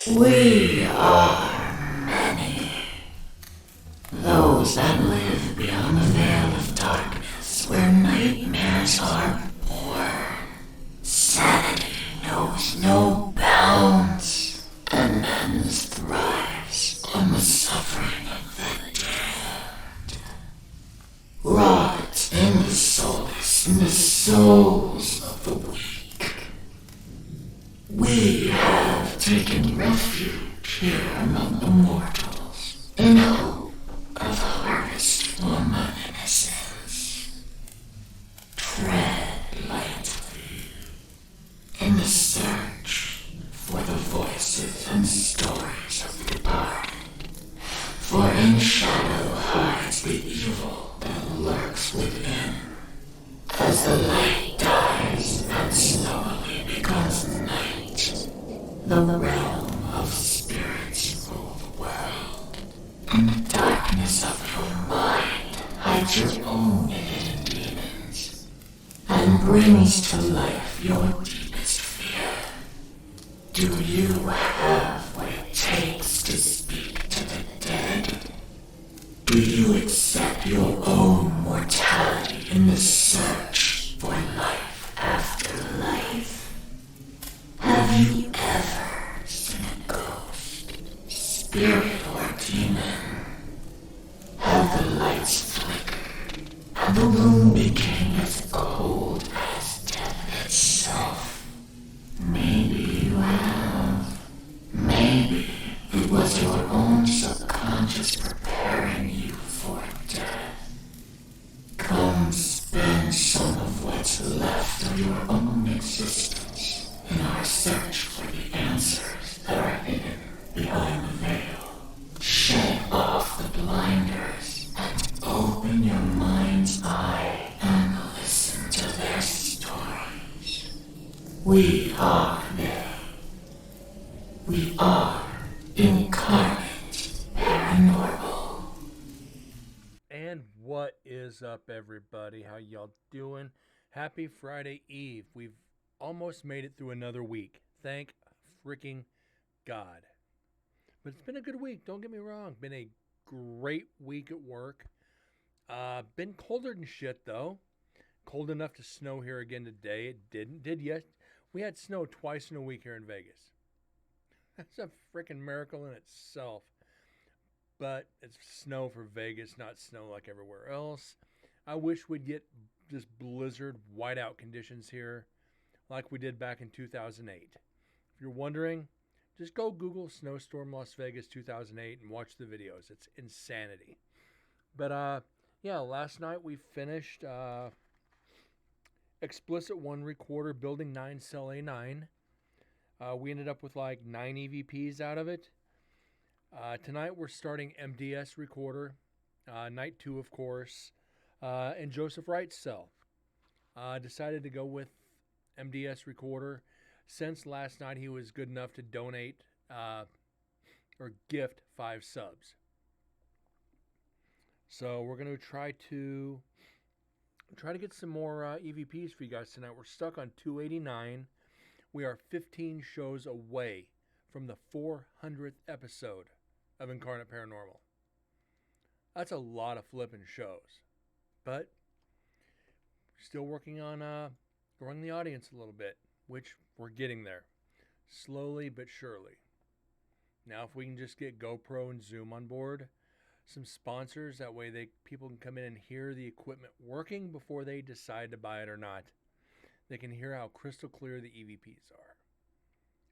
We are many. Those that live beyond the veil of darkness where nightmares are born. Sanity knows no bounds, and men's thrives on the suffering of the dead. Rot in the solace in the souls of the weak. We have taken refuge here among the mortals in hope of harvest for my innocence. Tread lightly in the search for the voices and stories of the departed. For in shadow hides the evil that lurks within. As the light dies and slowly becomes night, the realm of spirits rule the world. In the darkness of your mind hides your own hidden demons, and brings to life your deepest fear. Do you have what it takes to speak to the dead? Do you accept your own mortality in the search for life after life? Have you ever seen a ghost, spirit, or demon? Have the lights flickered and the room became as cold as death itself? Maybe you have. Maybe it was your own subconscious preparing you for death. Come spend some of what's left of your own existence in our search for the answers that are hidden behind the veil. Shed off the blinders and open your mind's eye and listen to their stories. We are they. We are Incarnate Paranormal. And what is up, everybody? How y'all doing? Happy Friday Eve. We've almost made it through another week. Thank freaking God. But it's been a good week. Don't get me wrong. Been a great week at work. Been colder than shit, though. Cold enough to snow here again today. It did yet. We had snow twice in a week here in Vegas. That's a freaking miracle in itself. But it's snow for Vegas, not snow like everywhere else. I wish we'd get just blizzard whiteout conditions here like we did back in 2008. If you're wondering, just go Google Snowstorm Las Vegas 2008 and watch the videos. It's insanity. But yeah, last night we finished Explicit 1 Recorder Building 9 Cell A9. We ended up with like 9 EVPs out of it. Tonight we're starting MDS Recorder, Night 2 of course, and Joseph Wright's cell. Decided to go with MDS Recorder since last night he was good enough to donate or gift 5 subs. So we're going to try to get some more EVPs for you guys tonight. We're stuck on 289. We are 15 shows away from the 400th episode of Incarnate Paranormal. That's a lot of flipping shows. But still working on growing the audience a little bit, which we're getting there. Slowly but surely. Now if we can just get GoPro and Zoom on board, some sponsors, that way people can come in and hear the equipment working before they decide to buy it or not. They can hear how crystal clear the EVPs are.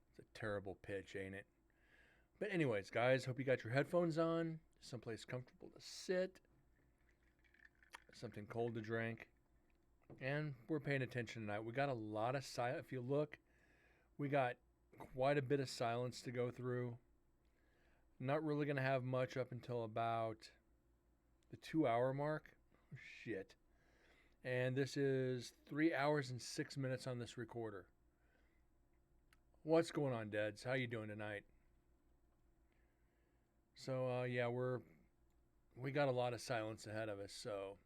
It's a terrible pitch, ain't it? But anyways, guys, hope you got your headphones on, someplace comfortable to sit, something cold to drink, and we're paying attention tonight. We got a lot of silence. If you look, we got quite a bit of silence to go through. Not really going to have much up until about the 2-hour mark. Oh, shit. And this is 3 hours and 6 minutes on this recorder. What's going on, Dads? How you doing tonight? So, yeah, we got a lot of silence ahead of us. So,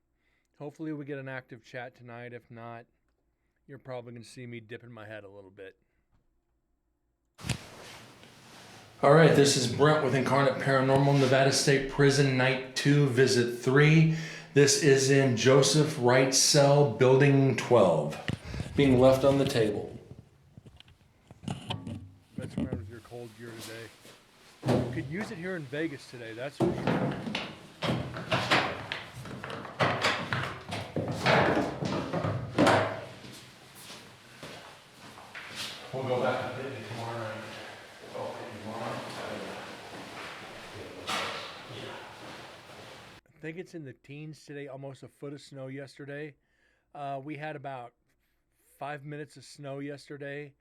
hopefully we get an active chat tonight. If not, you're probably going to see me dipping my head a little bit. All right, this is Brent with Incarnate Paranormal, Nevada State Prison, Night 2, Visit 3. This is in Joseph Wright's cell, Building 12, being left on the table. Mess around with your cold gear today. You could use it here in Vegas today, that's for sure. We'll go back and hit it tomorrow night. Oh, tomorrow? Yeah. I think it's in the teens today, almost a foot of snow yesterday. We had about 5 minutes of snow yesterday,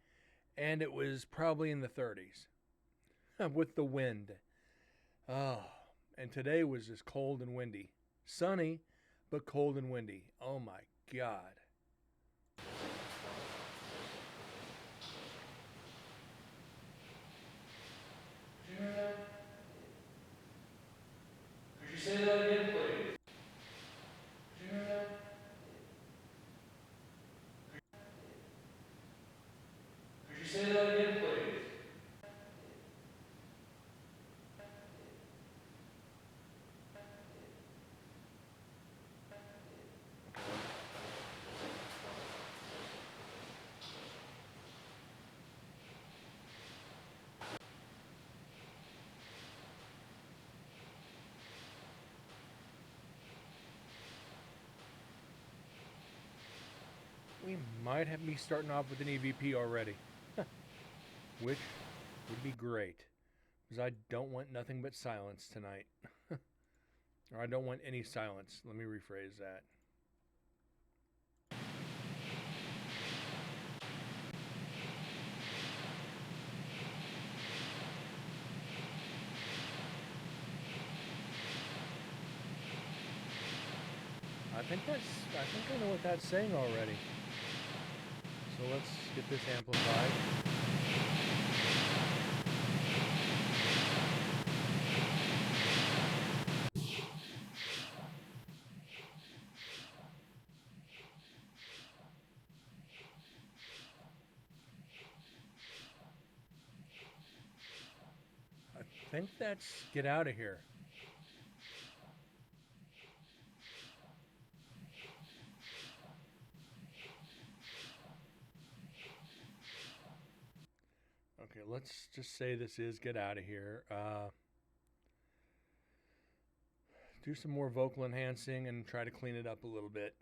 and it was probably in the 30s with the wind. Oh, and today was just cold and windy. Sunny, but cold and windy. Oh my God. Could you say that again, please? Did you hear that? Could you say that again, please? We might have me starting off with an EVP already, which would be great, because I don't want nothing but silence tonight. Or I don't want any silence. Let me rephrase that. I think I know what that's saying already. So let's get this amplified. I think that's get out of here. Okay, let's just say this is get out of here. Do some more vocal enhancing and try to clean it up a little bit.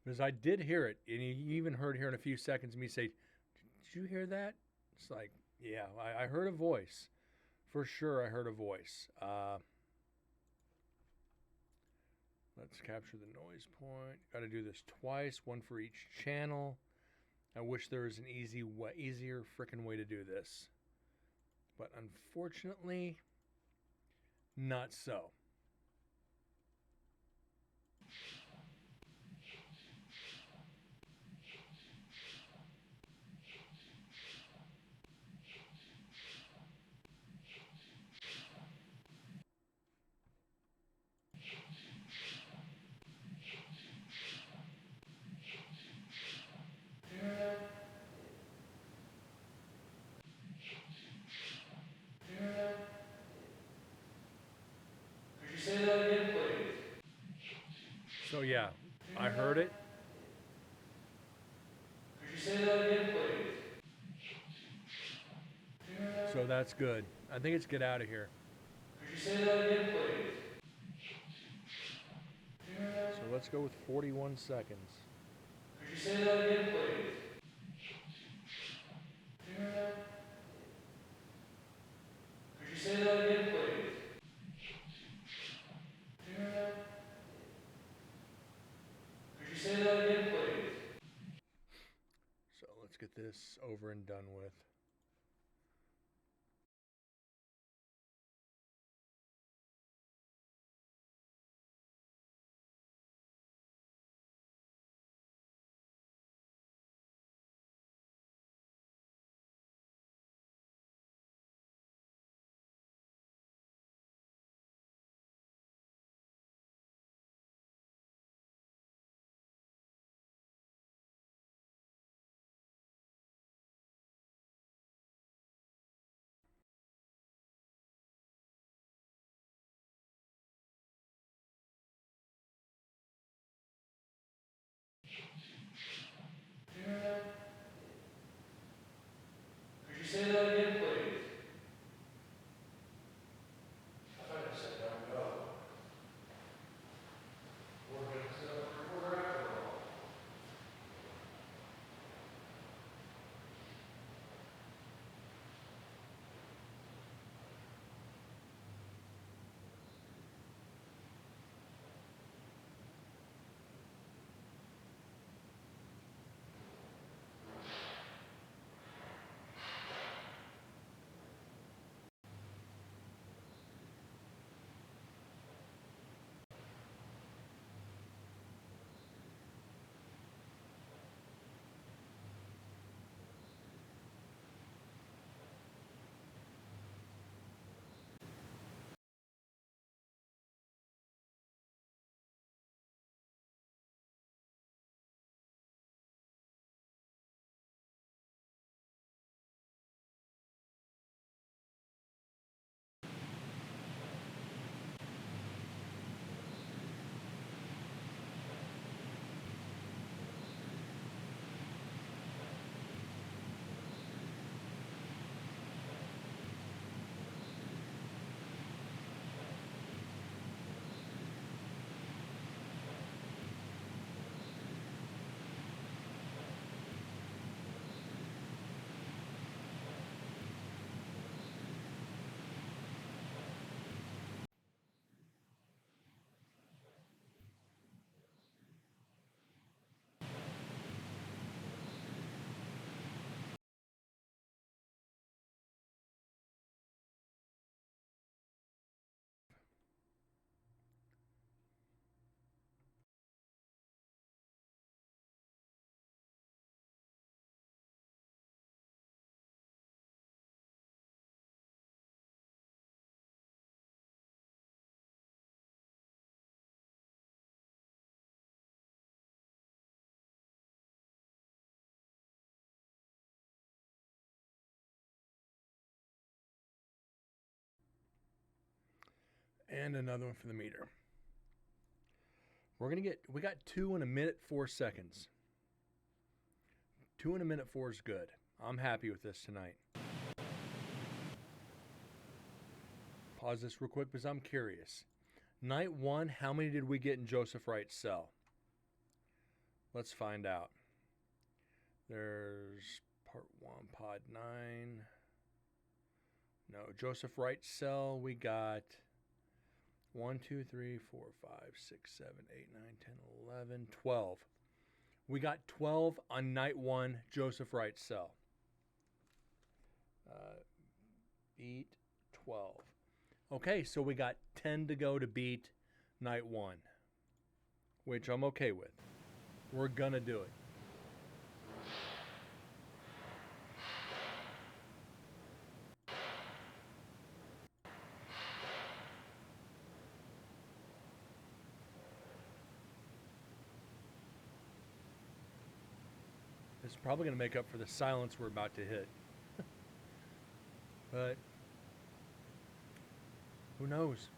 Because I did hear it, and you even heard here in a few seconds me say, "Did you hear that?" It's like, yeah, I heard a voice. For sure, I heard a voice. Let's capture the noise point. Got to do this twice, one for each channel. I wish there was an easier frickin' way to do this. But unfortunately, not so. Say that again, please. So yeah, I heard it. Could you say that again, please? So that's good. I think it's get out of here. Could you say that again, please? So let's go with 41 seconds. Could you say that again, please? Could you say that again, please? Could you say that again, please? So let's get this over and done with. And another one for the meter. We got 2 in a minute 4 seconds. 2 in a minute 4 is good. I'm happy with this tonight. Pause this real quick because I'm curious. Night 1, how many did we get in Joseph Wright's cell? Let's find out. There's part 1, pod 9. No, Joseph Wright's cell, we got 1, 2, 3, 4, 5, 6, 7, 8, 9, 10, 11, 12. We got 12 on night 1, Joseph Wright's cell. Beat 12. Okay, so we got 10 to go to beat night 1, which I'm okay with. We're gonna do it. It's probably going to make up for the silence we're about to hit. But who knows?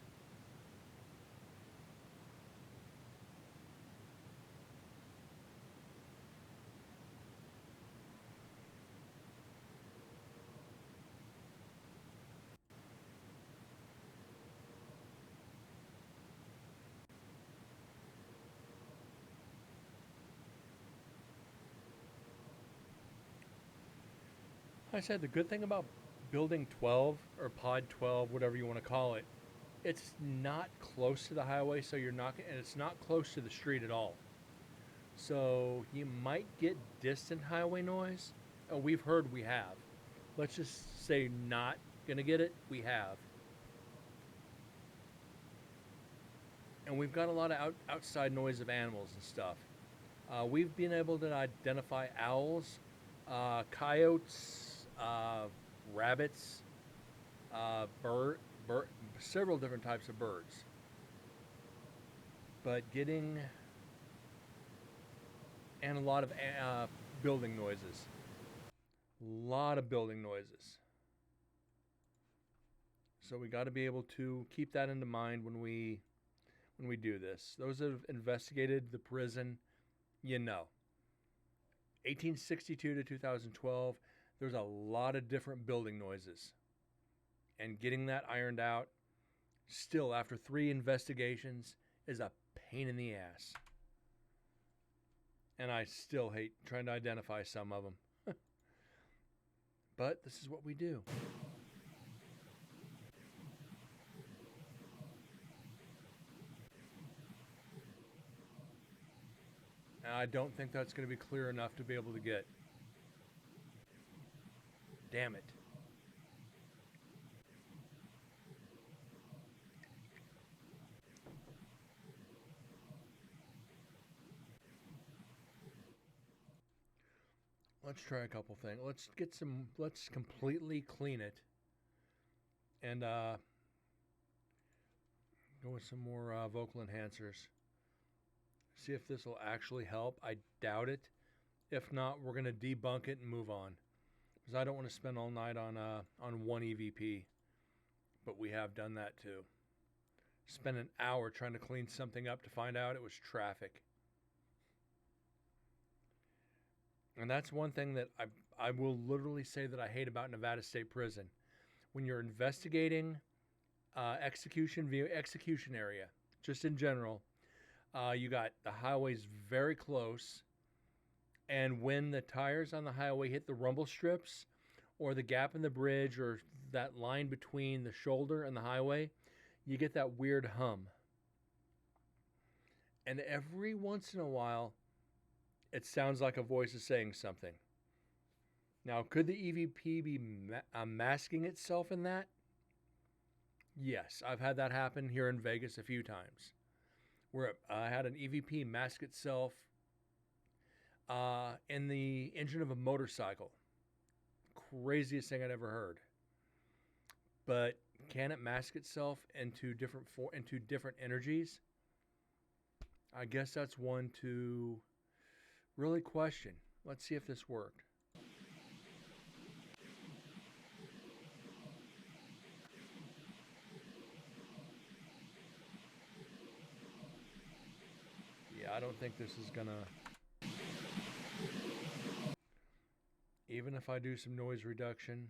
I said the good thing about building 12 or pod 12, whatever you want to call it, it's not close to the highway, so you're not, and it's not close to the street at all. So you might get distant highway noise. Oh, we have. Let's just say not gonna get it. We have. And we've got a lot of outside noise of animals and stuff. We've been able to identify owls, coyotes, rabbits, several different types of birds. But and a lot of building noises. A lot of building noises. So we got to be able to keep that into mind when we do this. Those that have investigated the prison, you know. 1862 to 2012, there's a lot of different building noises. And getting that ironed out, still after 3 investigations, is a pain in the ass. And I still hate trying to identify some of them. But this is what we do. And I don't think that's going to be clear enough to be able to get. Damn it. Let's try a couple things. Let's completely clean it. And go with some more vocal enhancers. See if this will actually help. I doubt it. If not, we're going to debunk it and move on. Because I don't want to spend all night on one EVP. But we have done that too. Spent an hour trying to clean something up to find out it was traffic. And that's one thing that I will literally say that I hate about Nevada State Prison. When you're investigating execution area, just in general, you got the highways very close. And when the tires on the highway hit the rumble strips or the gap in the bridge or that line between the shoulder and the highway, you get that weird hum. And every once in a while, it sounds like a voice is saying something. Now, could the EVP be masking itself in that? Yes, I've had that happen here in Vegas a few times. Where I had an EVP mask itself in the engine of a motorcycle. Craziest thing I'd ever heard. But can it mask itself into different energies? I guess that's one to really question. Let's see if this worked. don't think this is gonna... Even if I do some noise reduction,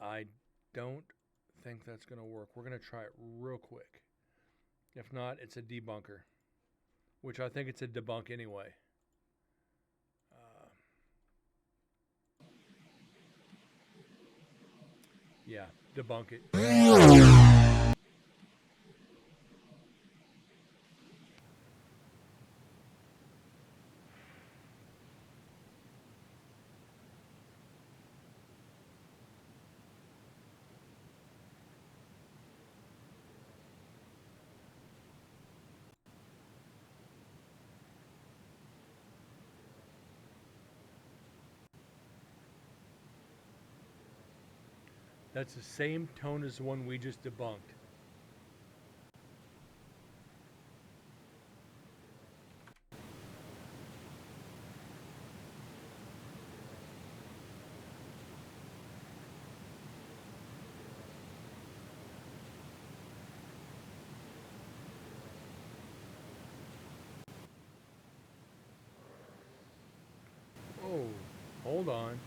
I don't think that's gonna work. We're gonna try it real quick. If not, it's a debunker, which I think it's a debunk anyway. Yeah, debunk it. That's the same tone as the one we just debunked. Oh, hold on.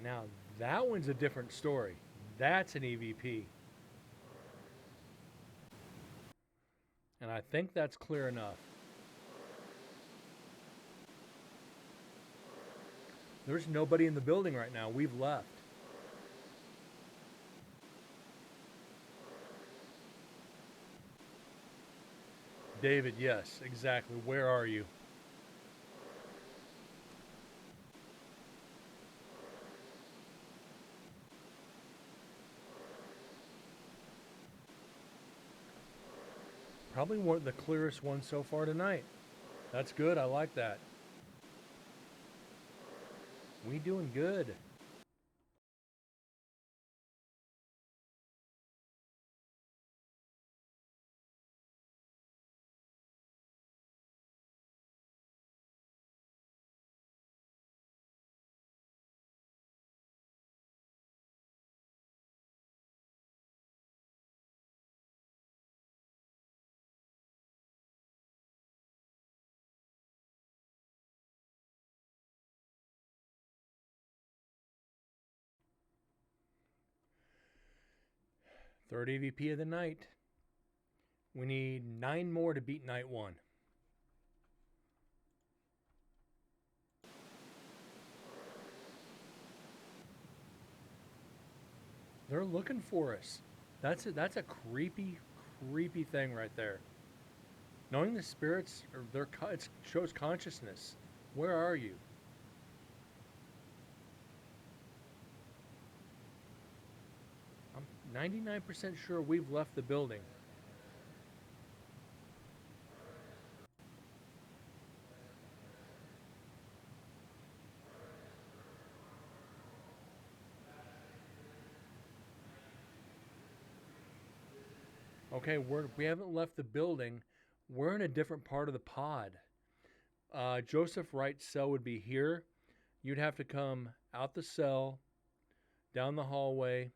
Now, that one's a different story. That's an EVP. And I think that's clear enough. There's nobody in the building right now. We've left. David, yes, exactly. Where are you? Probably one the clearest one so far tonight. That's good. I like that. We doing good. Third EVP of the night. We need 9 more to beat night 1. They're looking for us. That's a creepy thing right there. Knowing the spirits, it shows consciousness. Where are you? I'm 99% sure we've left the building. Okay, we haven't left the building. We're in a different part of the pod. Joseph Wright's cell would be here. You'd have to come out the cell, down the hallway,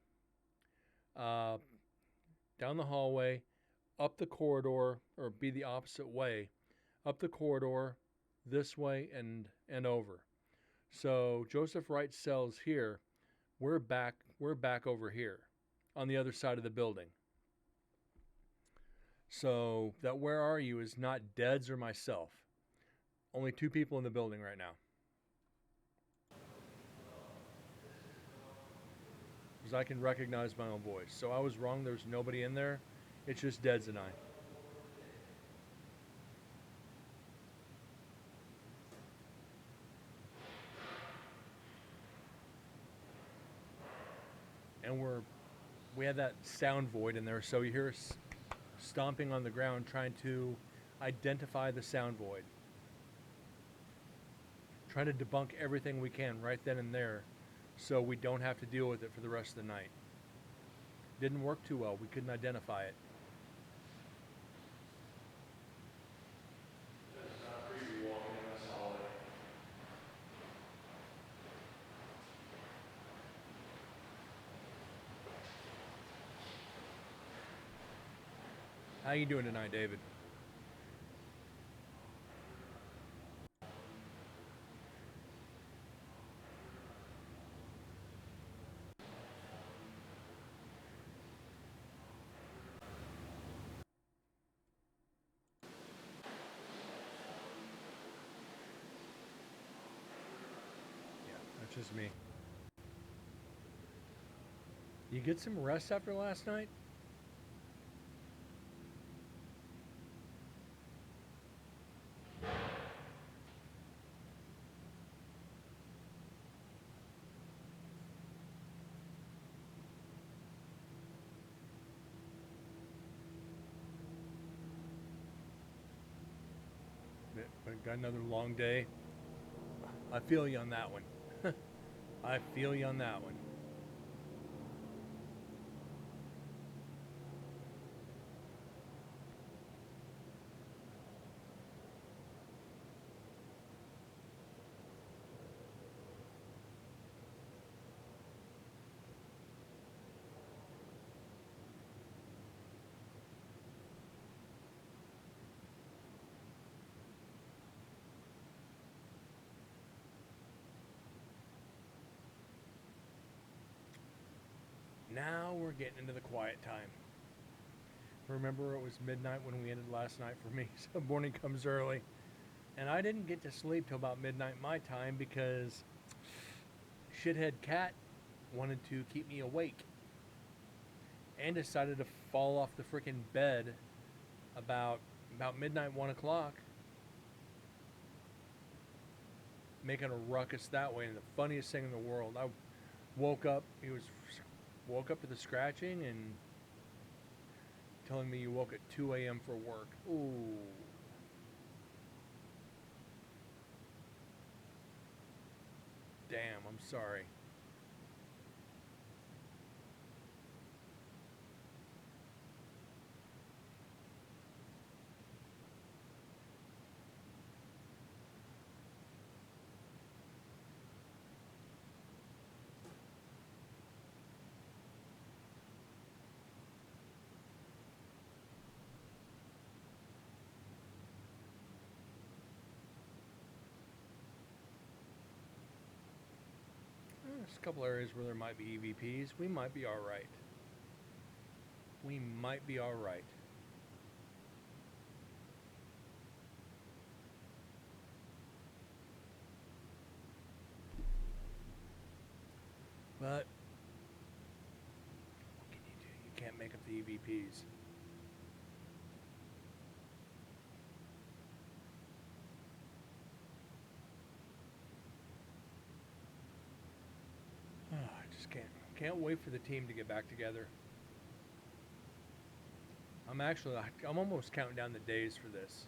up the corridor, or be the opposite way, up the corridor, this way and over. So Joseph Wright's cell's here. We're back over here on the other side of the building. So that where are you is not Deads or myself. Only 2 people in the building right now. Because I can recognize my own voice. So I was wrong, there's nobody in there. It's just Deads and I. And we had that sound void in there, so you hear us stomping on the ground trying to identify the sound void. Trying to debunk everything we can right then and there so we don't have to deal with it for the rest of the night. Didn't work too well. We couldn't identify it. How you doing tonight, David? Yeah, that's just me. You get some rest after last night? But got another long day. I feel you on that one. I feel you on that one. Now we're getting into the quiet time. Remember, it was midnight when we ended last night for me, so morning comes early. And I didn't get to sleep till about midnight my time because shithead cat wanted to keep me awake and decided to fall off the freaking bed about midnight, 1 o'clock, making a ruckus that way. And the funniest thing in the world, I woke up. He was woke up to the scratching and telling me you woke at 2 a.m. for work. Ooh. Damn, I'm sorry. There's a couple areas where there might be EVPs. We might be all right. We might be all right. But what can you do? You can't make up the EVPs. I just can't wait for the team to get back together. I'm almost counting down the days for this.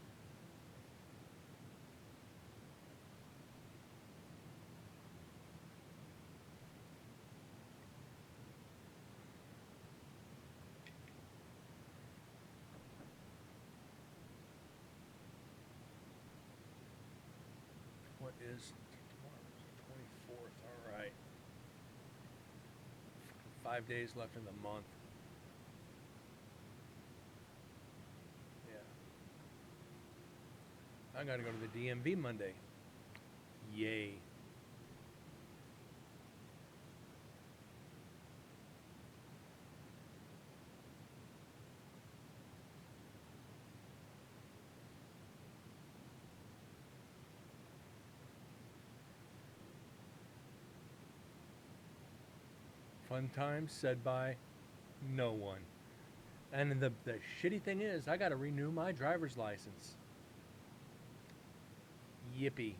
What is tomorrow's the 24th? All right. 5 days left in the month. Yeah. I gotta go to the DMV Monday. Yay. Fun times said by no one. And the shitty thing is, I gotta renew my driver's license. Yippee.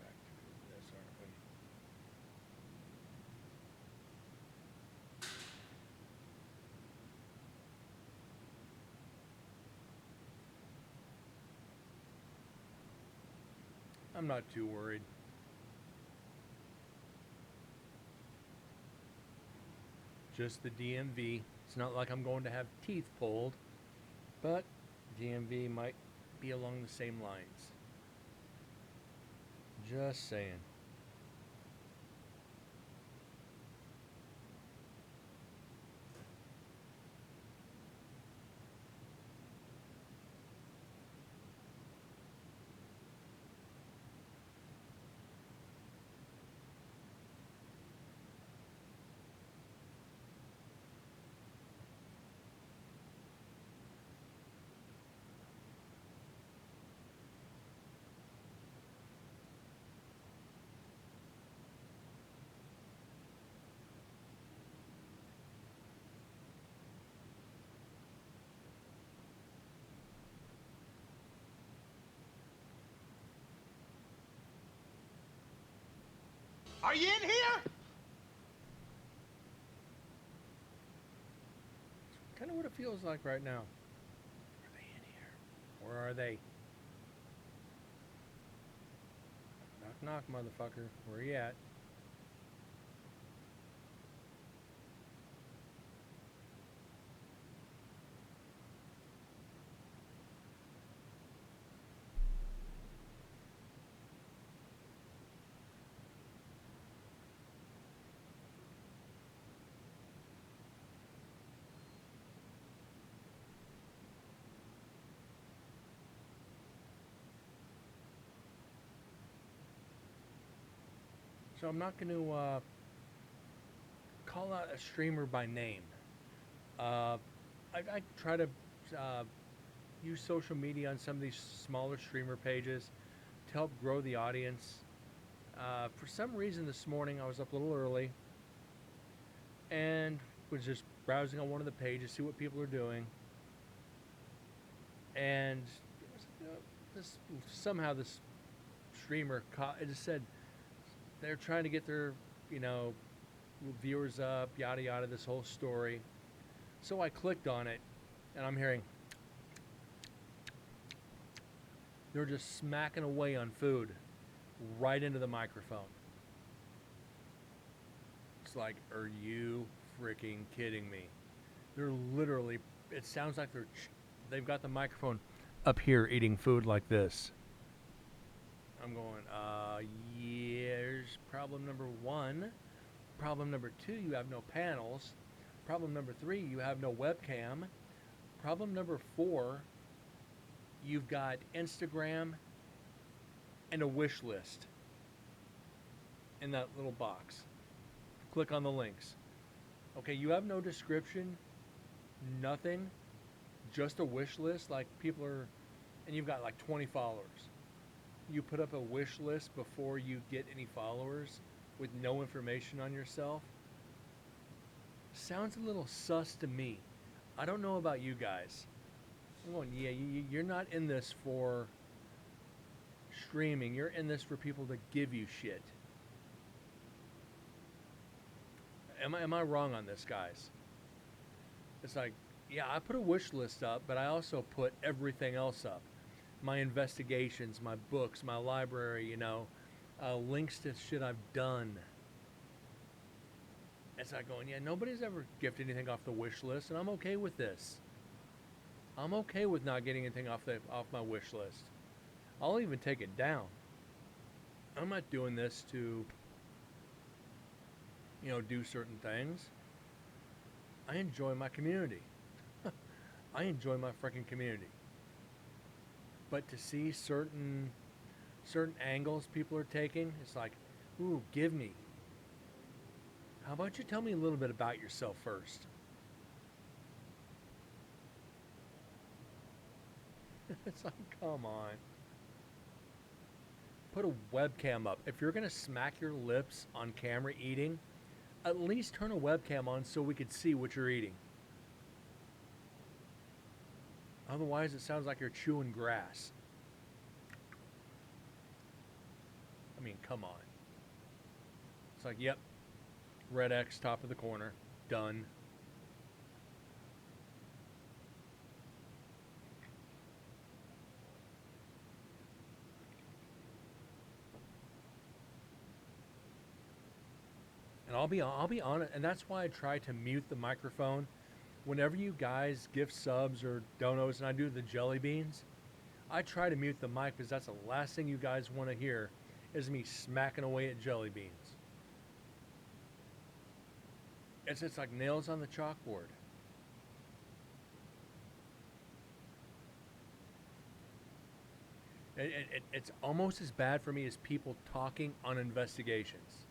Back to this, aren't we? I'm not too worried. just the DMV. It's not like I'm going to have teeth pulled, but DMV might be along the same lines. Just saying. Are you in here? Kind of what it feels like right now. Are they in here? Or are they? Knock, knock, motherfucker. Where you at? So I'm not going to call out a streamer by name. I try to use social media on some of these smaller streamer pages to help grow the audience. For some reason this morning I was up a little early and was just browsing on one of the pages, see what people are doing. And somehow this streamer it just said they're trying to get their, viewers up, yada yada, this whole story. So I clicked on it, and I'm hearing they're just smacking away on food right into the microphone. It's like, are you freaking kidding me? They're literally, it sounds like they've got the microphone up here eating food like this. I'm going, here's problem number one. Problem number two, you have no panels. Problem number three, you have no webcam. Problem number four, you've got Instagram and a wish list in that little box. Click on the links. Okay, you have no description, nothing, just a wish list. Like people are, and you've got like 20 followers. You put up a wish list before you get any followers with no information on yourself. Sounds a little sus to me. I don't know about you guys. I'm going, yeah, you're not in this for streaming. You're in this for people to give you shit. Am I wrong on this, guys? It's like, yeah, I put a wish list up, but I also put everything else up. My investigations, my books, my library, links to shit I've done. It's like going, yeah, nobody's ever gifted anything off the wish list, and I'm okay with this. I'm okay with not getting anything off my wish list. I'll even take it down. I'm not doing this to, do certain things. I enjoy my community. I enjoy my freaking community. But to see certain angles people are taking, it's like, ooh, give me. How about you tell me a little bit about yourself first? It's like, come on. Put a webcam up. If you're going to smack your lips on camera eating, at least turn a webcam on so we could see what you're eating. Otherwise, it sounds like you're chewing grass. I mean, come on. It's like, yep, red X, top of the corner, done. And And I'll be honest, and that's why I try to mute the microphone whenever you guys give subs or donos, and I do the jelly beans. I try to mute the mic because that's the last thing you guys want to hear is me smacking away at jelly beans. It's like nails on the chalkboard. It's almost as bad for me as people talking on investigations,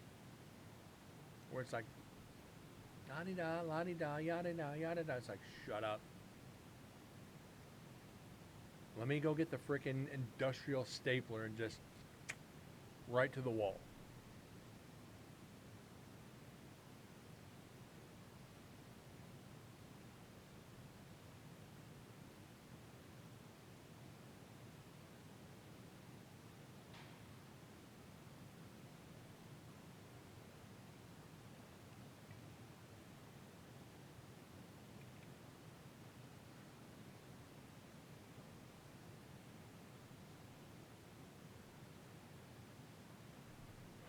where it's like, la-di-da, la-di-da, yada-da, yada-da. It's like, shut up. Let me go get the frickin' industrial stapler and just right to the wall.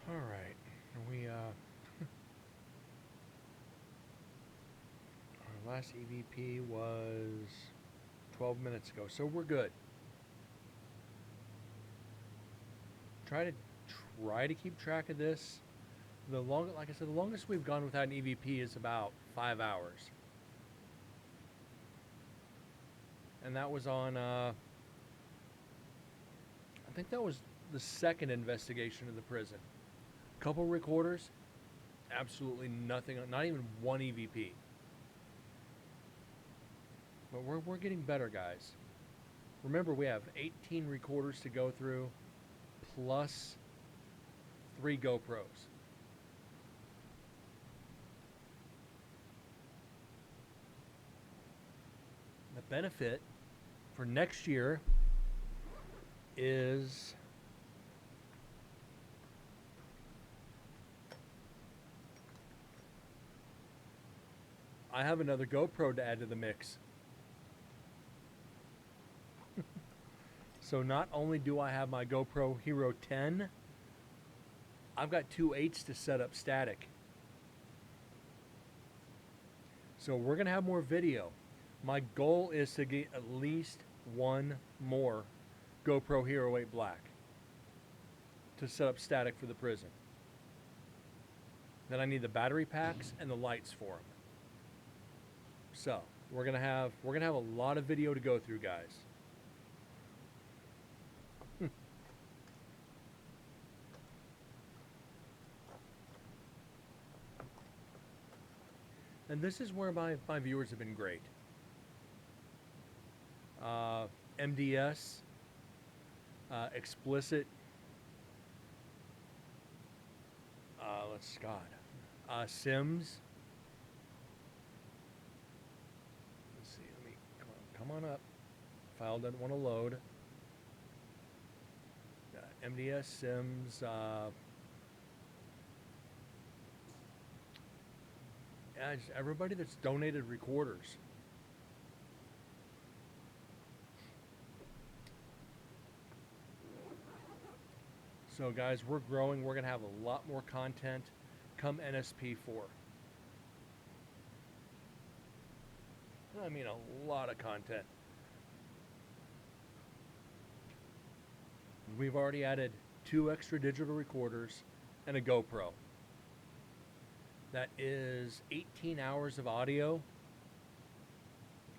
All right, we our last EVP was 12 minutes ago, so we're good. Try to keep track of this. Like I said, the longest we've gone without an EVP is about 5 hours, and that was on. I think that was the second investigation of the prison. Couple recorders, absolutely nothing, not even one EVP. But we're getting better, guys. Remember, we have 18 recorders to go through, plus 3 GoPros. The benefit for next year is I have another GoPro to add to the mix. So not only do I have my GoPro Hero 10, I've got 2 8s to set up static. So we're going to have more video. My goal is to get at least one more GoPro Hero 8 Black to set up static for the prison. Then I need the battery packs and the lights for them. So we're gonna have a lot of video to go through, guys. And this is where my viewers have been great. MDS, Explicit, Sims. Let's see, come on up. File doesn't want to load. MDS, Sims, just everybody that's donated recorders. So guys, we're growing. We're gonna have a lot more content come NSP4. I mean a lot of content. We've already added 2 extra digital recorders and a GoPro. That is 18 hours of audio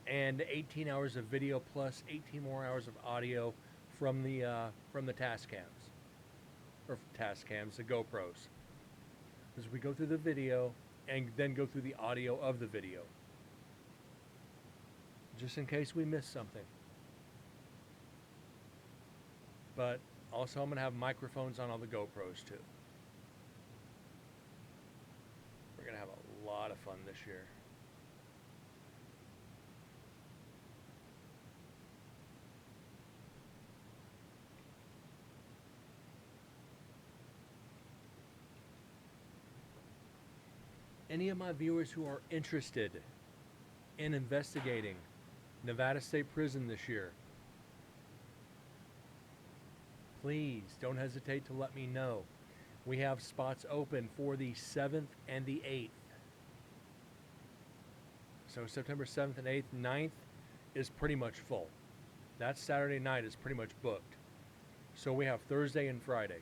and 18 hours of video plus 18 more hours of audio from the Tascams, the GoPros. As we go through the video and then go through the audio of the video, just in case we miss something. But also I'm going to have microphones on all the GoPros too. We're going to have a lot of fun this year. Any of my viewers who are interested in investigating Nevada State Prison this year, please don't hesitate to let me know. We have spots open for the 7th and the 8th. So September 7th and 8th. 9th is pretty much full. That Saturday night is pretty much booked. So we have Thursday and Friday.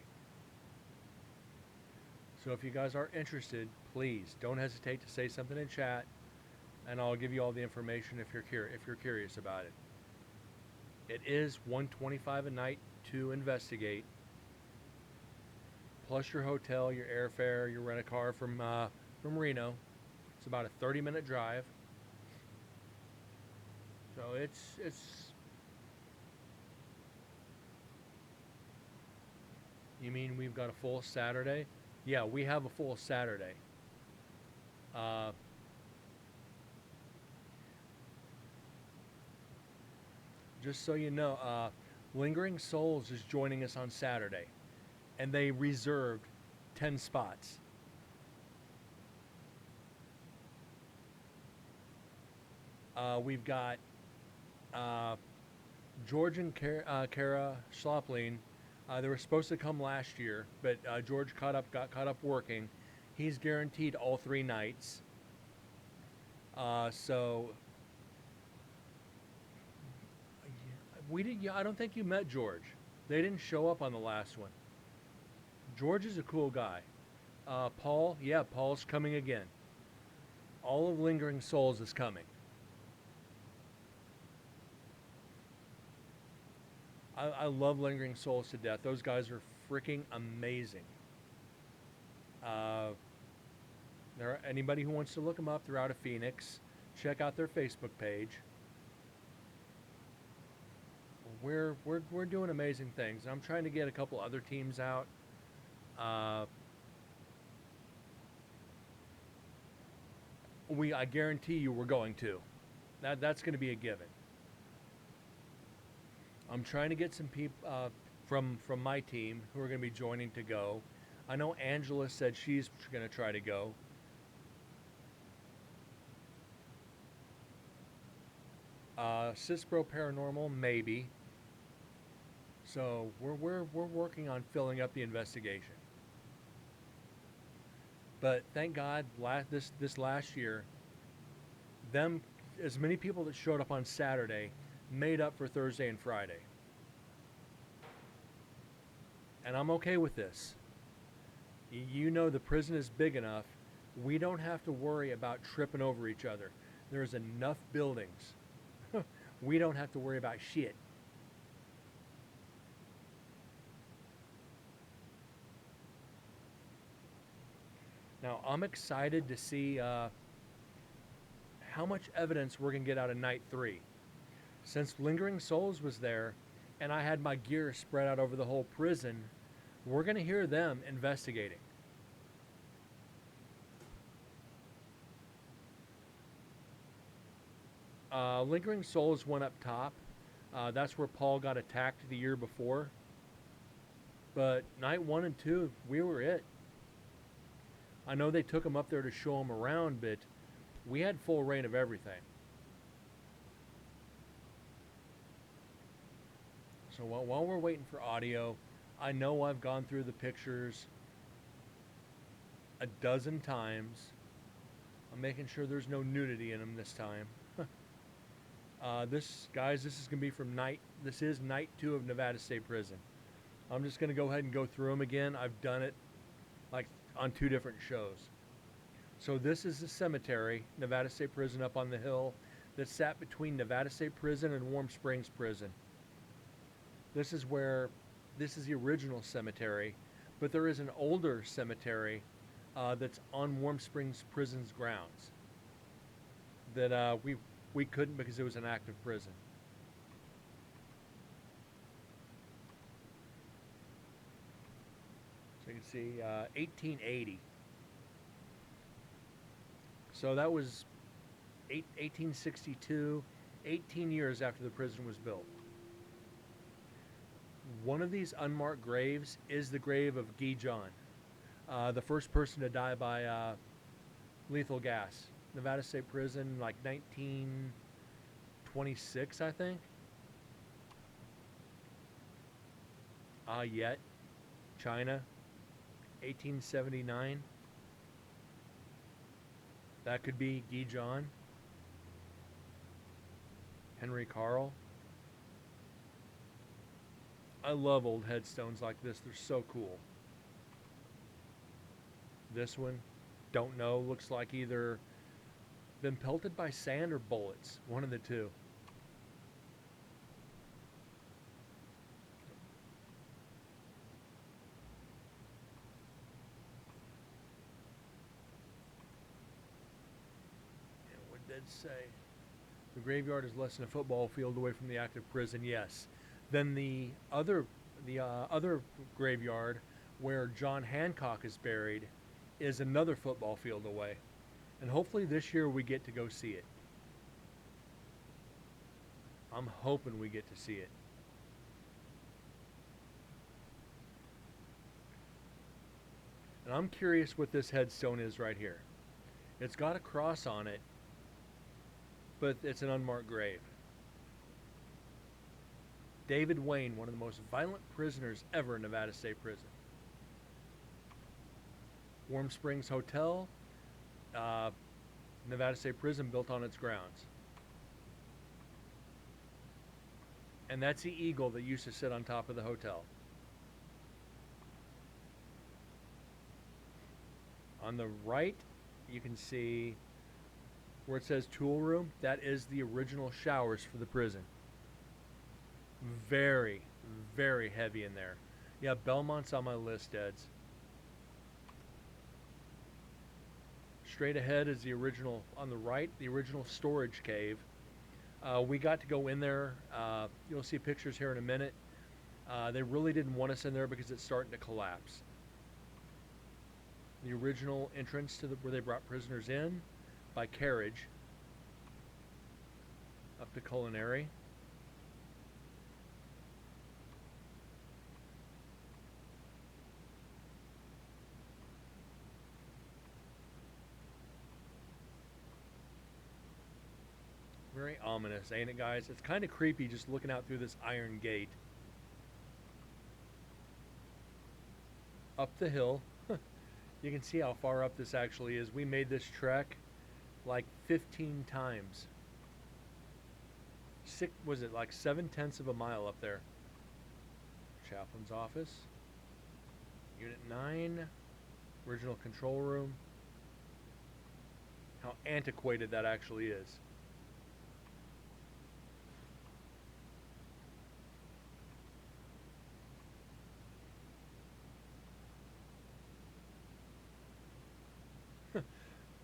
So if you guys are interested, please don't hesitate to say something in chat, and I'll give you all the information if you're curious about it. It is $125 a night to investigate, plus your hotel, your airfare, your rent a car from Reno. It's about a 30-minute drive. So it's. You mean we've got a full Saturday? Yeah, we have a full Saturday. Just so you know, Lingering Souls is joining us on Saturday, and they reserved 10 spots. We've got George and Kara Schlopling. They were supposed to come last year, but George got caught up working. He's guaranteed all 3 nights. So I don't think you met George. They didn't show up on the last one. George is a cool guy. Paul, yeah, Paul's coming again. All of Lingering Souls is coming. I love Lingering Souls to death. Those guys are freaking amazing. Anybody who wants to look them up, they're out of Phoenix. Check out their Facebook page. We're doing amazing things. I'm trying to get a couple other teams out. I guarantee you we're going to. That's going to be a given. I'm trying to get some people from my team who are going to be joining to go. I know Angela said she's going to try to go. Cispro Paranormal, maybe. So we're working on filling up the investigation. But thank God, this last year, as many people that showed up on Saturday made up for Thursday and Friday. And I'm okay with this. You know the prison is big enough. We don't have to worry about tripping over each other. There's enough buildings. We don't have to worry about shit. Now, I'm excited to see how much evidence we're going to get out of night 3. Since Lingering Souls was there, and I had my gear spread out over the whole prison, we're going to hear them investigating. Lingering Souls went up top. That's where Paul got attacked the year before. But night 1 and 2, we were it. I know they took him up there to show him around, but we had full reign of everything. So while we're waiting for audio, I know I've gone through the pictures a dozen times. I'm making sure there's no nudity in them this time. This is going to be from night 2 of Nevada State Prison. I'm just going to go ahead and go through them again. I've done it like on 2 different shows. So this is the cemetery, Nevada State Prison up on the hill that sat between Nevada State Prison and Warm Springs Prison. This is the original cemetery, but there is an older cemetery that's on Warm Springs Prison's grounds that we couldn't because it was an active prison. So you can see 1880. So that was 1862, 18 years after the prison was built. One of these unmarked graves is the grave of Guy John, the first person to die by lethal gas. Nevada State Prison, like 1926, I think. Yet, China, 1879. That could be Guy John, Henry Carl. I love old headstones like this. They're so cool. This one, don't know. Looks like either been pelted by sand or bullets. One of the two. And what did it say? The graveyard is less than a football field away from the active prison. Yes. Then the other graveyard where John Hancock is buried is another football field away. And hopefully this year we get to go see it. I'm hoping we get to see it. And I'm curious what this headstone is right here. It's got a cross on it, but it's an unmarked grave. David Wayne, one of the most violent prisoners ever in Nevada State Prison. Warm Springs Hotel, Nevada State Prison built on its grounds. And that's the eagle that used to sit on top of the hotel. On the right, you can see where it says tool room. That is the original showers for the prison. Very, very heavy in there. Yeah, Belmont's on my list, Eds. Straight ahead is the original, on the right, the original storage cave. We got to go in there. You'll see pictures here in a minute. They really didn't want us in there because it's starting to collapse. The original entrance to where they brought prisoners in by carriage up to Culinary. Very ominous, ain't it, guys? It's kind of creepy just looking out through this iron gate. Up the hill. You can see how far up this actually is. We made this trek like 15 times. Was it like 7/10 of a mile up there? Chaplain's office. Unit 9. Original control room. How antiquated that actually is.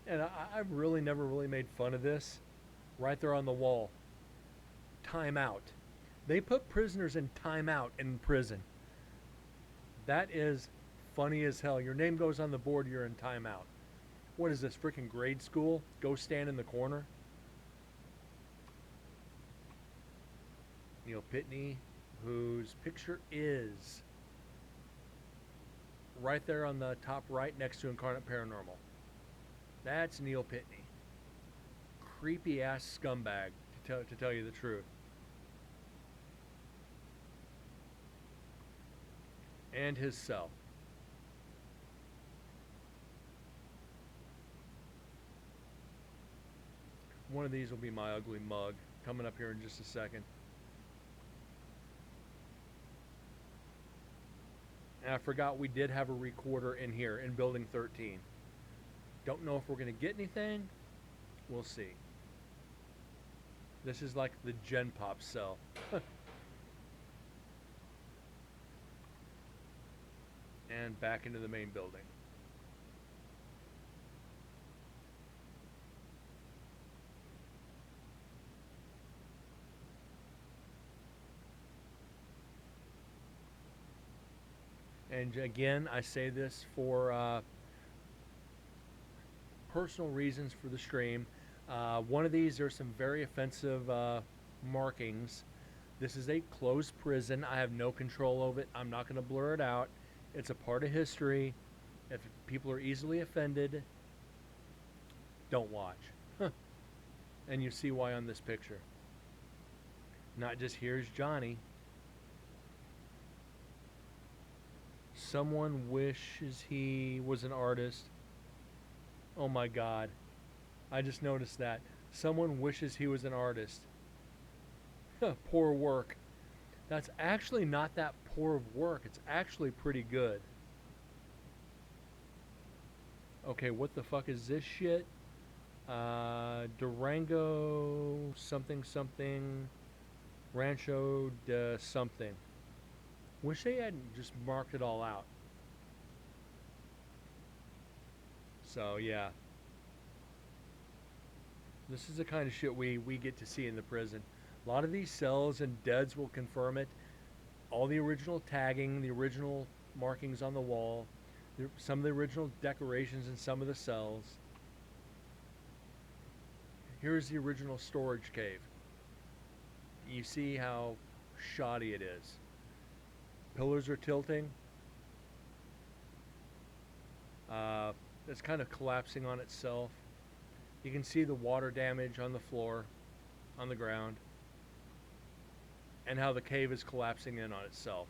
And I've really never really made fun of this. Right there on the wall. Timeout. They put prisoners in timeout in prison. That is funny as hell. Your name goes on the board, you're in timeout. What is this, freaking grade school? Go stand in the corner. Neil Pitney, whose picture is right there on the top right next to Incarnate Paranormal. That's Neil Pitney. Creepy ass scumbag, to tell you the truth. And his cell. One of these will be my ugly mug, coming up here in just a second. And I forgot we did have a recorder in here in Building 13. Don't know if we're going to get anything. We'll see. This is like the Gen Pop cell. And back into the main building. And again, I say this for personal reasons for the stream. One of these, there's some very offensive markings. This is a closed prison. I have no control over it. I'm not going to blur it out. It's a part of history. If people are easily offended, don't watch. And you see why on this picture. Not just here's Johnny. Someone wishes he was an artist. Oh my god. I just noticed that. Someone wishes he was an artist. Poor work. That's actually not that poor of work. It's actually pretty good. Okay, what the fuck is this shit? Durango something something Rancho de something. Wish they hadn't just marked it all out. So yeah. This is the kind of shit we get to see in the prison. A lot of these cells and DEDs will confirm it. All the original tagging, the original markings on the wall, some of the original decorations in some of the cells. Here's the original storage cave. You see how shoddy it is. Pillars are tilting. It's kind of collapsing on itself. You can see the water damage on the floor, on the ground, and how the cave is collapsing in on itself.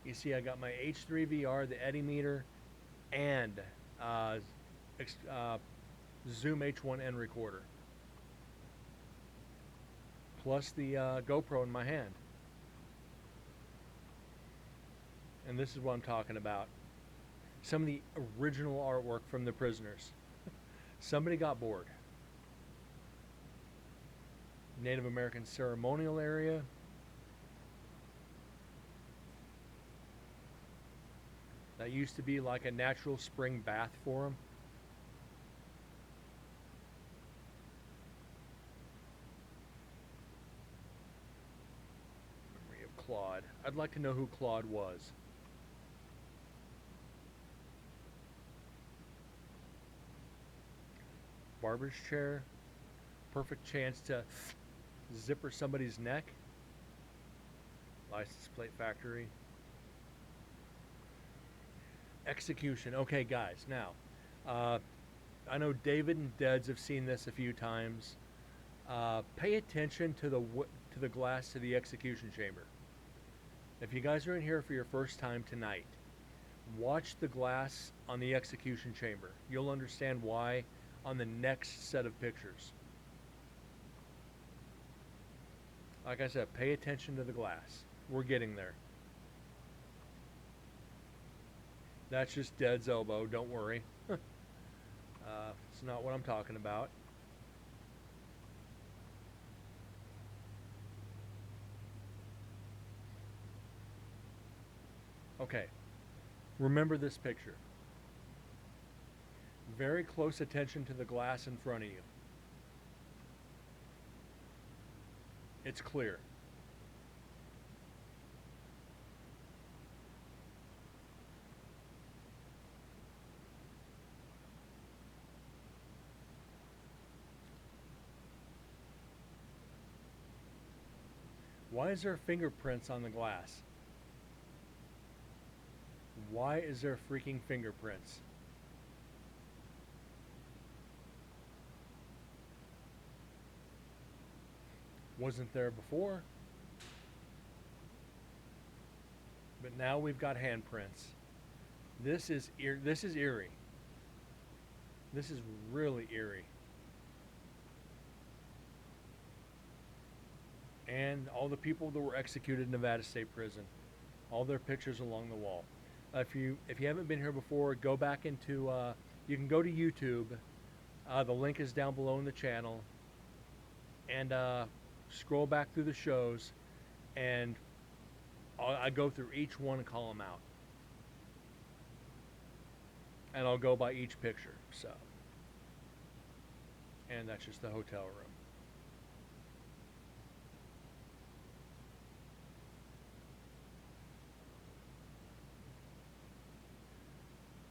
You see I got my H3VR, the eddy meter, and Zoom H1N recorder. Plus the GoPro in my hand. And this is what I'm talking about. Some of the original artwork from the prisoners. Somebody got bored. Native American ceremonial area. That used to be like a natural spring bath for them. Memory of Claude. I'd like to know who Claude was. Barber's chair. Perfect chance to zipper somebody's neck. License plate factory. Execution. Okay, guys. Now, I know David and Deds have seen this a few times. Pay attention to the glass to the execution chamber. If you guys are in here for your first time tonight, watch the glass on the execution chamber. You'll understand why on the next set of pictures. Like I said, pay attention to the glass. We're getting there. That's just Dead's elbow, don't worry. It's not what I'm talking about. Okay, remember this picture. Very close attention to the glass in front of you. It's clear. Why is there fingerprints on the glass? Why is there freaking fingerprints? Wasn't there before. But now we've got handprints. This is eerie. This is eerie. This is really eerie. And all the people that were executed in Nevada State Prison, all their pictures along the wall. If you haven't been here before, go back into. You can go to YouTube. The link is down below in the channel, and scroll back through the shows, and I go through each one and call them out, and I'll go by each picture. So, and that's just the hotel room.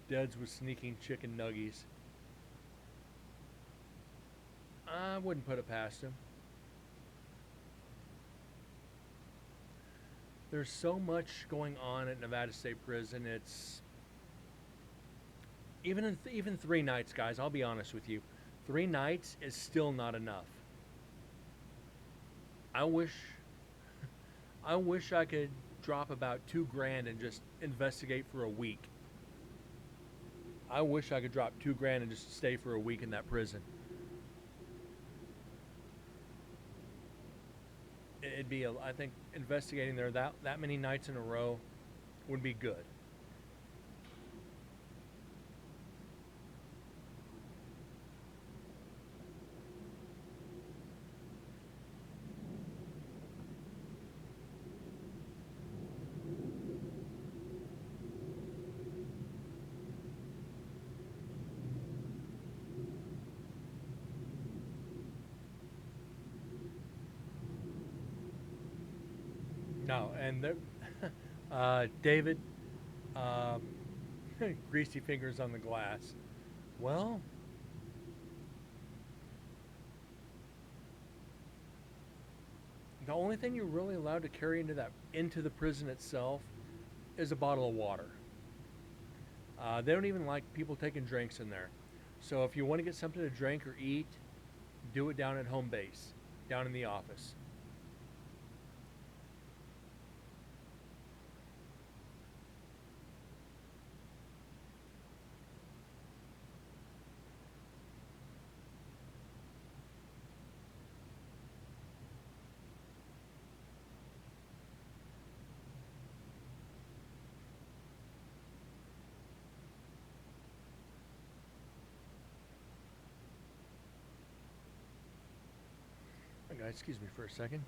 Deads was sneaking chicken nuggies. I wouldn't put it past him. there's so much going on at Nevada State Prison. It's even 3 nights, guys. I'll be honest with you, 3 nights is still not enough. I wish I wish I could drop about 2 grand and just investigate for a week. I wish I could drop 2 grand and just stay for a week in that prison. It'd be, I think, investigating there that many nights in a row would be good. No, and there, David, uh, greasy fingers on the glass. Well, the only thing you're really allowed to carry into the prison itself is a bottle of water. They don't even like people taking drinks in there. So if you want to get something to drink or eat, do it down at home base, down in the office. Hey guys, excuse me for a second.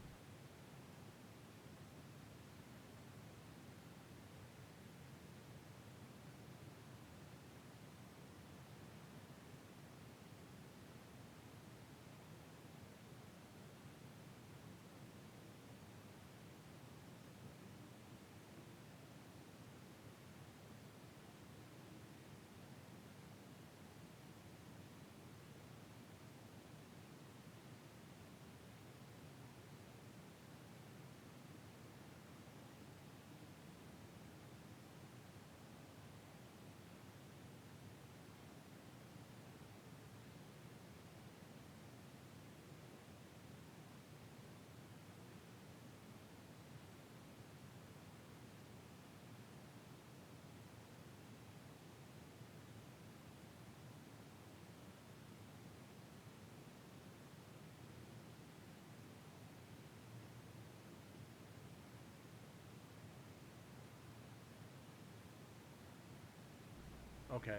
Okay.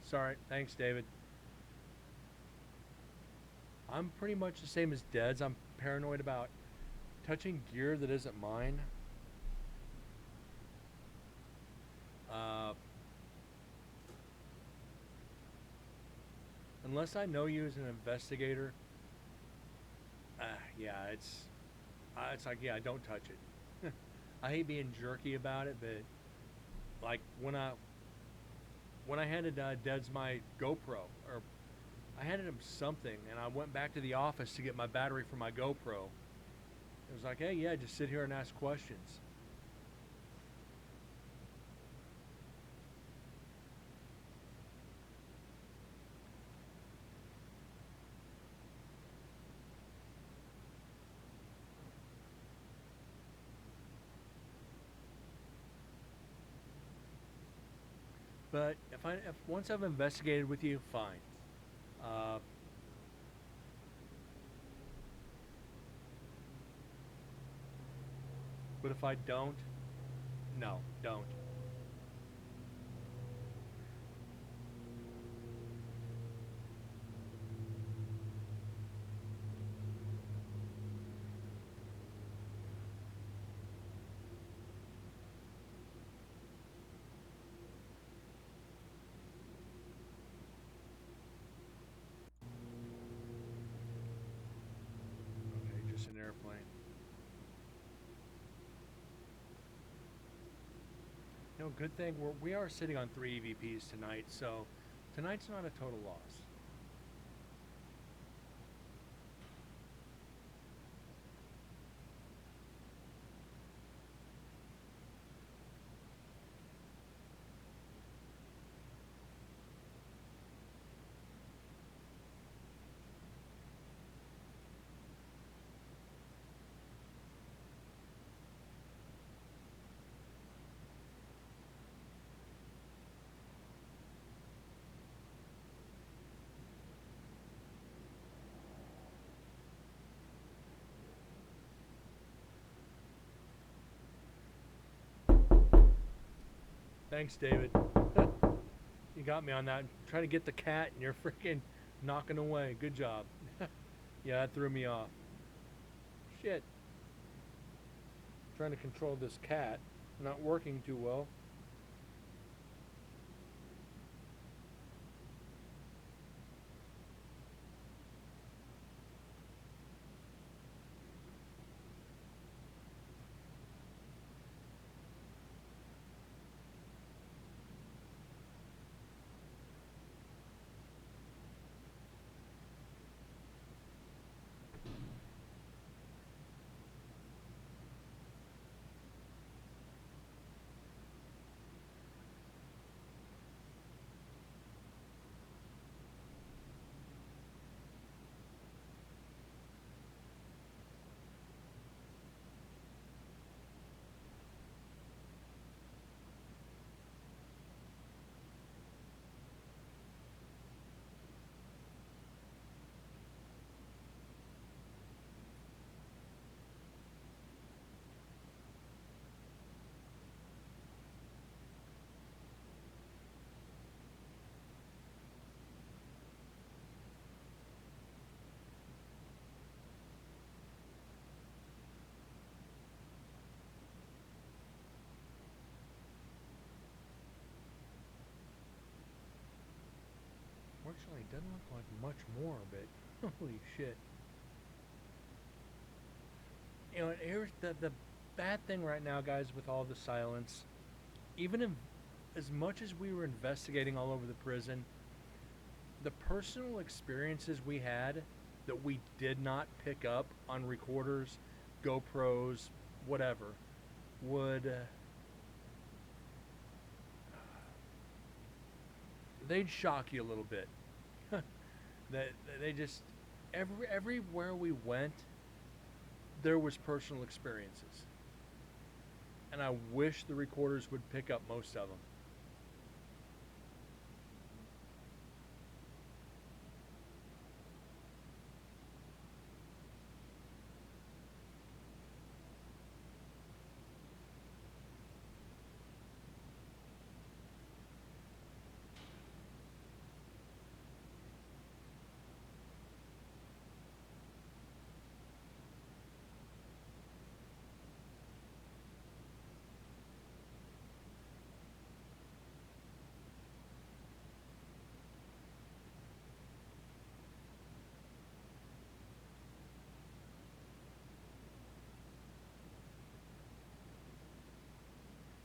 Sorry. Thanks, David. I'm pretty much the same as Dead's. I'm paranoid about touching gear that isn't mine. Uh, Unless I know you as an investigator, yeah, it's like, yeah, don't touch it. I hate being jerky about it, but like when I handed Dead's my GoPro, or I handed him something, and I went back to the office to get my battery for my GoPro. It was like, hey, yeah, just sit here and ask questions. But if once I've investigated with you, fine. Uh, but if I don't, no, don't. Okay, just an airplane. No, good thing we are sitting on 3 EVPs tonight, so tonight's not a total loss. Thanks, David. You got me on that. Trying to get the cat and you're freaking knocking away. Good job. Yeah, that threw me off. Shit. Trying to control this cat. Not working too well. Fortunately, it doesn't look like much more of it. Holy shit. You know, here's the bad thing right now, guys, with all the silence. Even if, as much as we were investigating all over the prison, the personal experiences we had that we did not pick up on recorders, GoPros, whatever, would they'd shock you a little bit. that they just everywhere we went, there was personal experiences, and I wish the recorders would pick up most of them.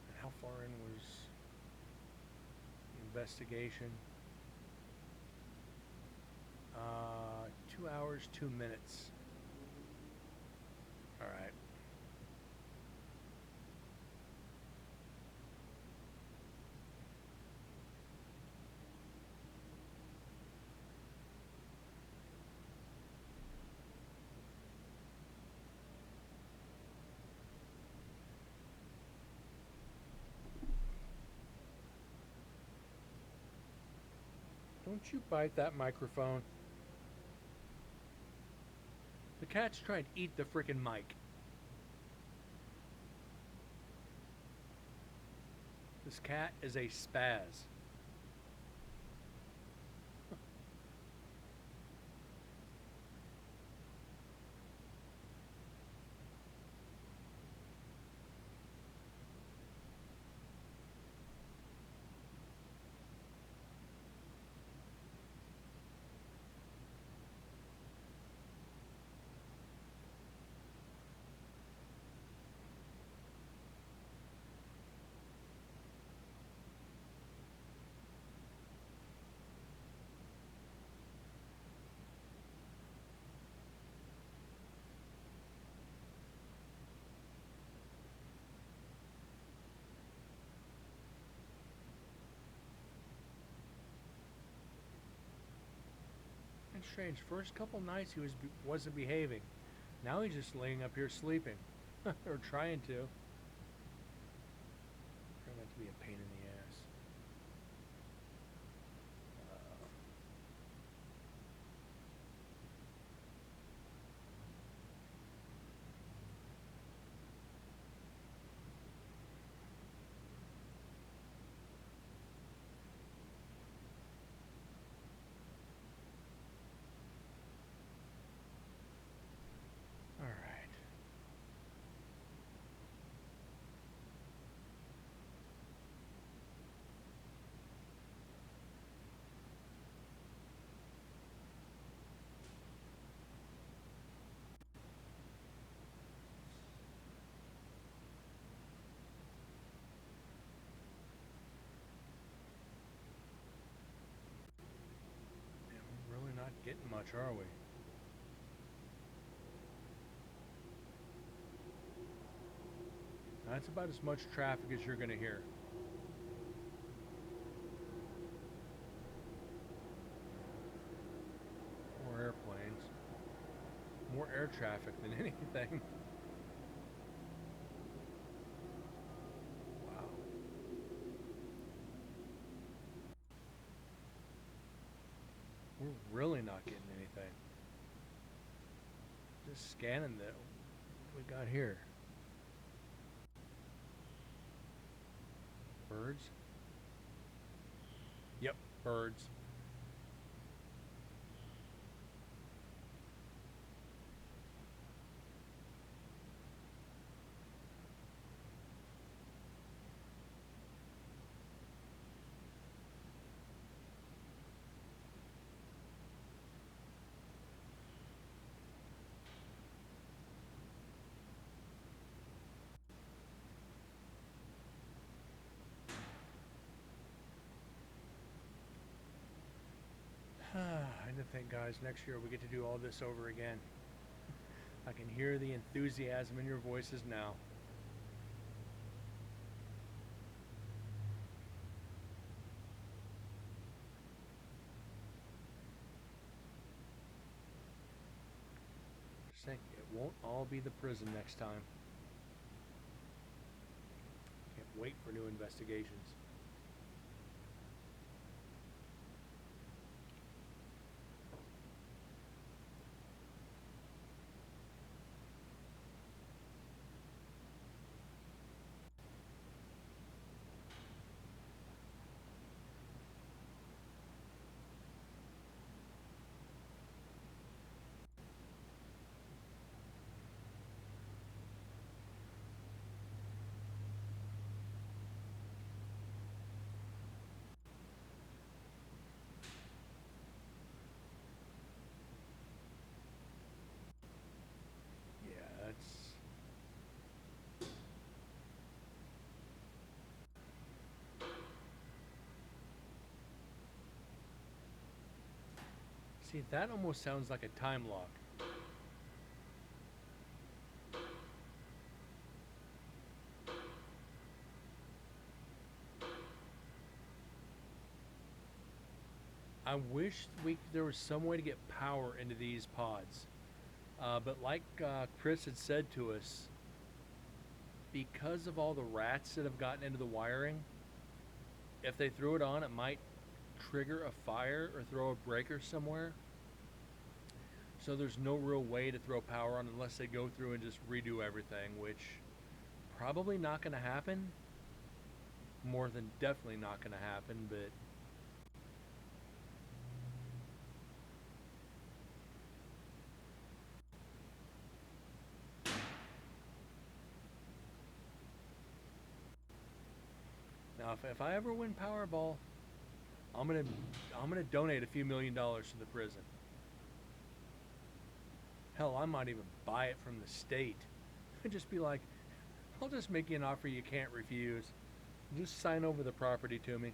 And how far in was the investigation? 2 hours, 2 minutes. All right. Don't you bite that microphone. The cat's trying to eat the freaking mic. This cat is a spaz. It's strange. First couple nights he wasn't behaving. Now he's just laying up here sleeping, or trying to. Trying not to be a pain in the ass. getting much, are we? That's about as much traffic as you're going to hear. More airplanes. More air traffic than anything. Wow. We're really not getting anything. Just scanning that. What we got here? Birds? Yep, birds. I think, guys, next year we get to do all this over again. I can hear the enthusiasm in your voices now. Just think, it won't all be the prison next time. Can't wait for new investigations. Yeah, that's... See, that almost sounds like a time lock. I wish there was some way to get power into these pods. But like Chris had said to us, because of all the rats that have gotten into the wiring, if they threw it on, it might trigger a fire or throw a breaker somewhere. So there's no real way to throw power on unless they go through and just redo everything, which probably not going to happen. More than definitely not going to happen, but now if I ever win Powerball, I'm gonna donate a few $1,000,000 to the prison. Hell, I might even buy it from the state. And just be like, I'll just make you an offer you can't refuse. Just sign over the property to me.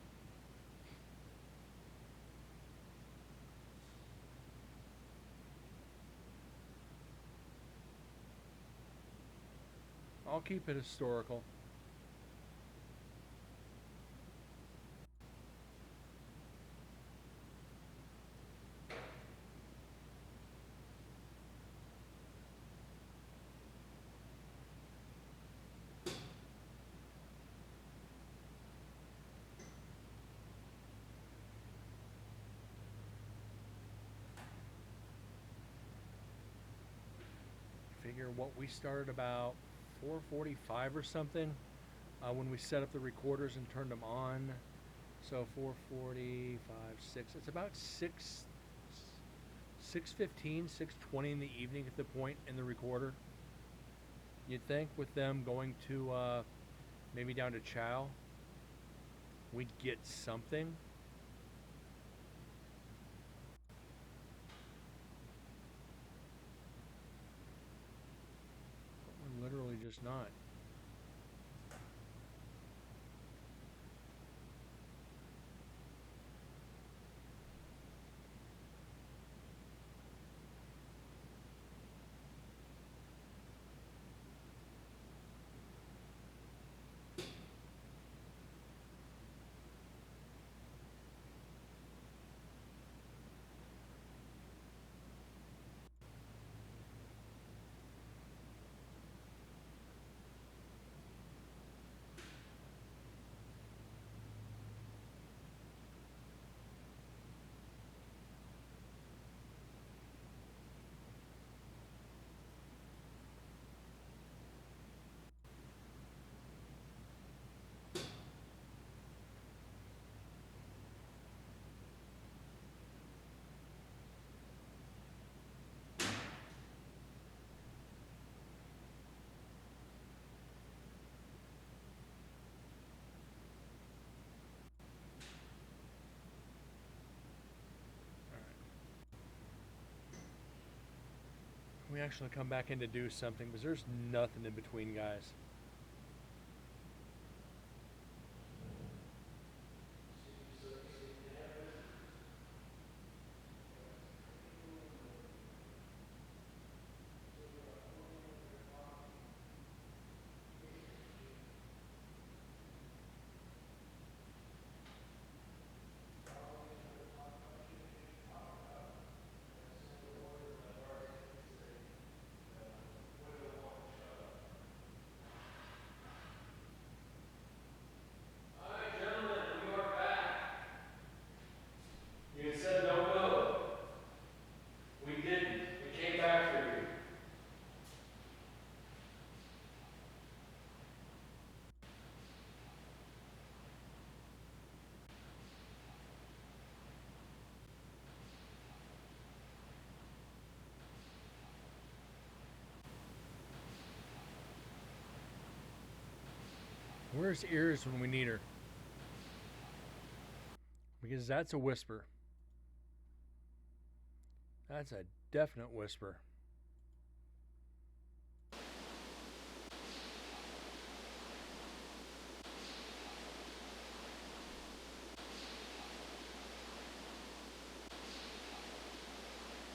I'll keep it historical. Figure what we started about 4:45 or something when we set up the recorders and turned them on. So 4:45, 6. It's about 6:15, 6:20 in the evening at the point in the recorder. You'd think with them going to maybe down to Chow, we'd get something. But we're literally just not. me actually come back in to do something, because there's nothing in between, guys. You said no code. We didn't. We came back for you. Where's Ears when we need her? Because that's a whisper. That's a definite whisper.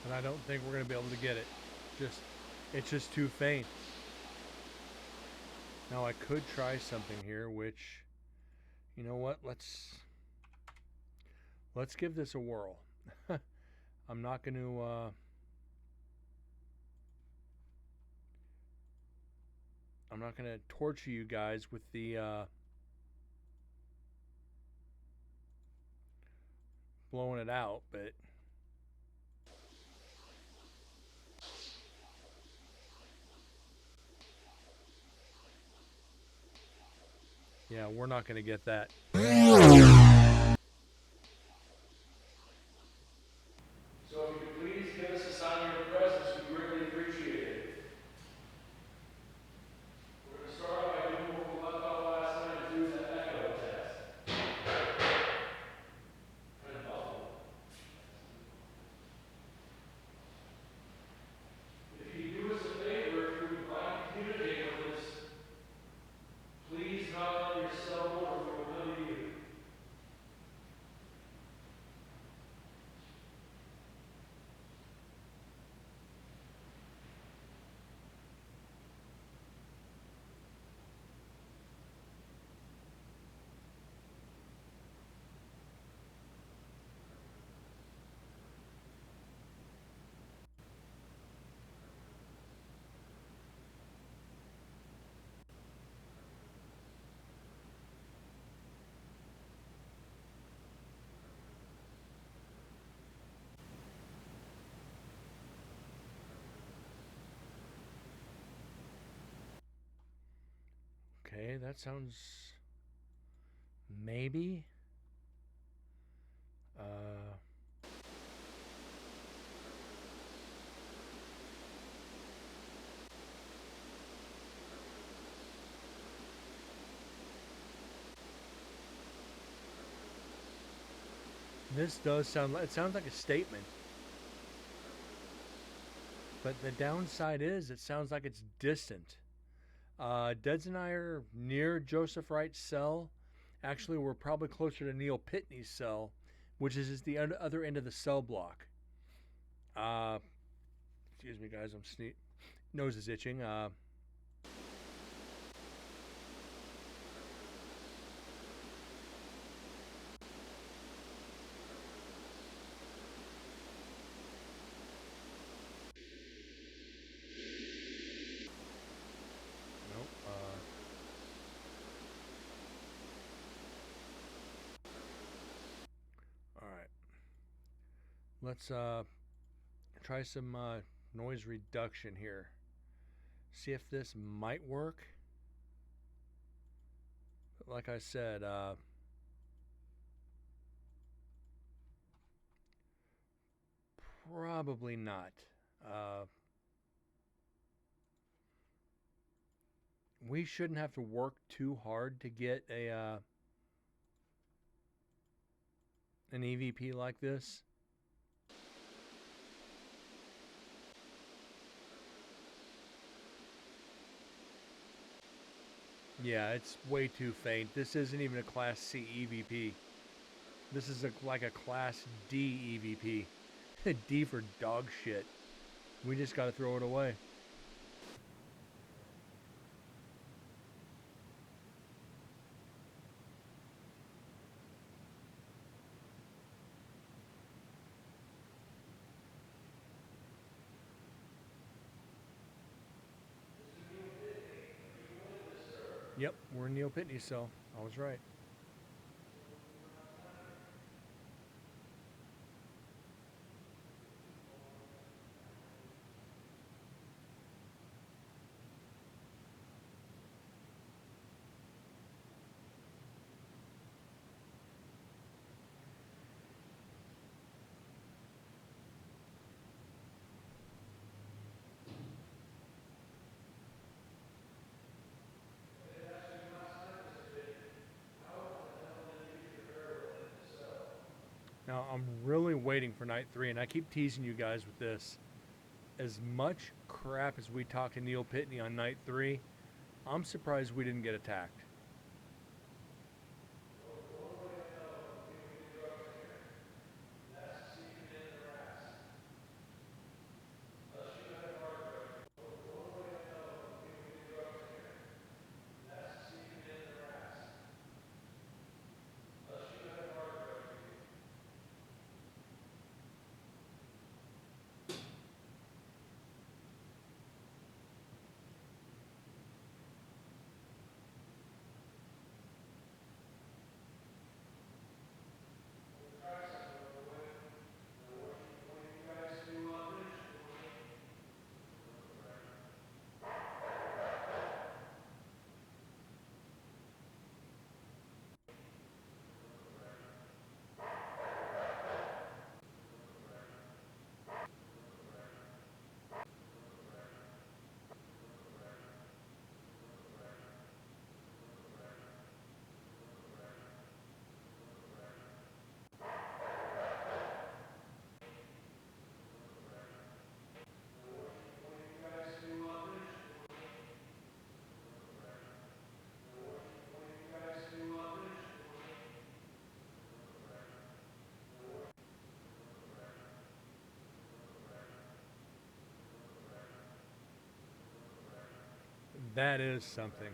And I don't think we're going to be able to get it. It's just too faint. Now I could try something here, which, you know what? Let's give this a whirl. I'm not going to I'm not going to torture you guys with the blowing it out, but yeah, we're not going to get that. So if you could please give us a sign of your presence, we greatly appreciate it. We're going to start off by doing what we left off last night and do that echo test. Kind of muffled. If you do us a favor, if you would like to communicate with us, please knock on your cell phone or we will come to you. Okay, that sounds maybe. This does sound like, it sounds like a statement. But the downside is it sounds like it's distant. Deds and I are near Joseph Wright's cell. Actually, we're probably closer to Neil Pitney's cell, which is the other end of the cell block. Excuse me, guys. Nose is itching. Nope. All right. Let's try some noise reduction here. See if this might work. But like I said, probably not. We shouldn't have to work too hard to get an EVP like this. Yeah, it's way too faint. This isn't even a Class C EVP. This is like a Class D EVP. D for dog shit. We just gotta throw it away. Yep, we're in Neil Pitney, so I was right. Now, I'm really waiting for night 3, and I keep teasing you guys with this. As much crap as we talked to Neil Pitney on night 3, I'm surprised we didn't get attacked. That is something.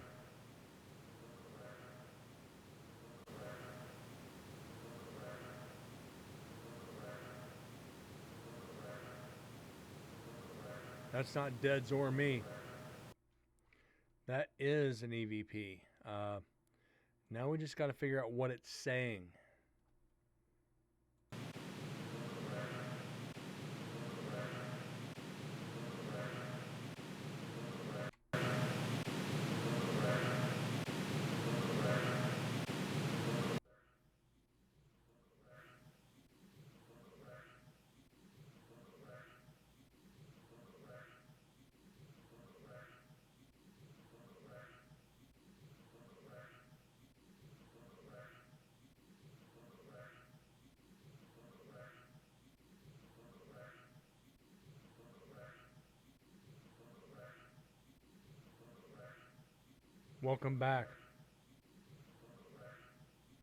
That's not Deads or me. That is an EVP. Now we just got to figure out what it's saying. Welcome back.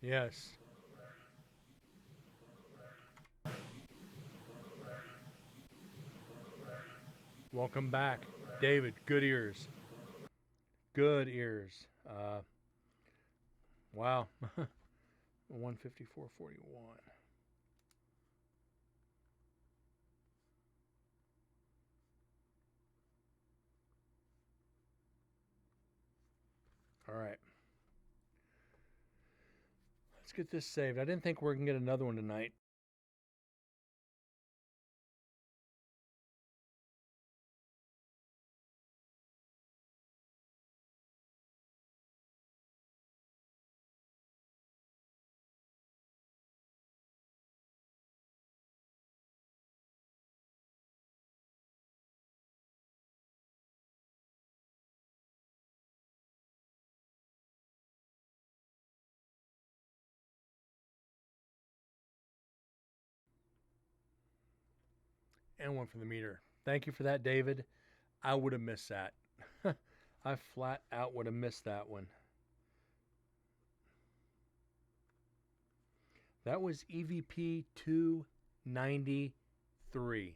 Yes. Welcome back. David, good ears. Good ears. Wow. 154.41. All right. Let's get this saved. I didn't think we are going to get another one tonight. And one for the meter. Thank you for that, David. I would have missed that. I flat out would have missed that one. That was EVP 293.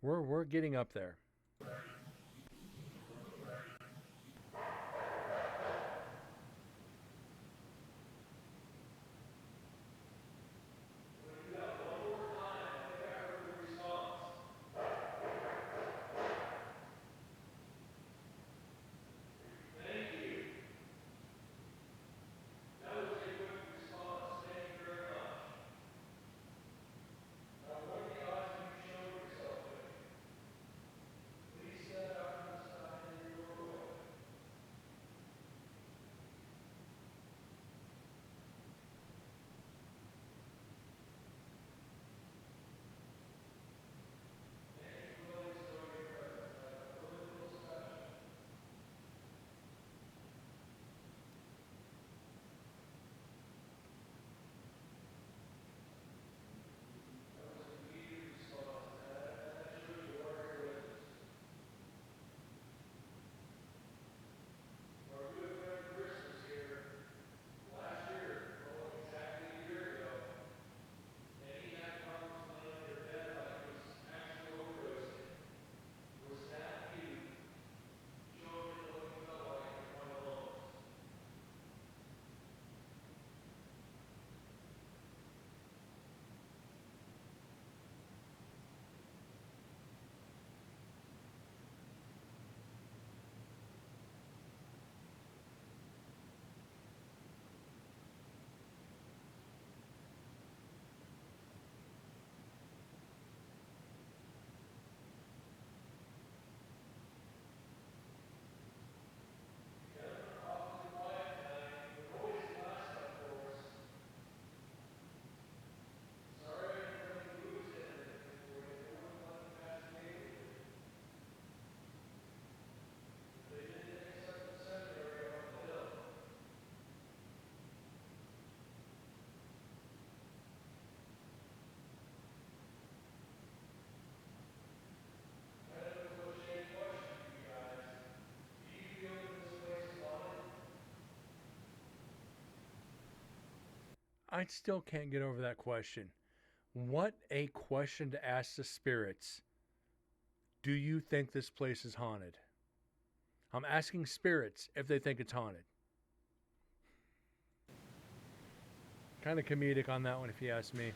We're getting up there. I still can't get over that question. What a question to ask the spirits. Do you think this place is haunted? I'm asking spirits if they think it's haunted. Kind of comedic on that one, if you ask me.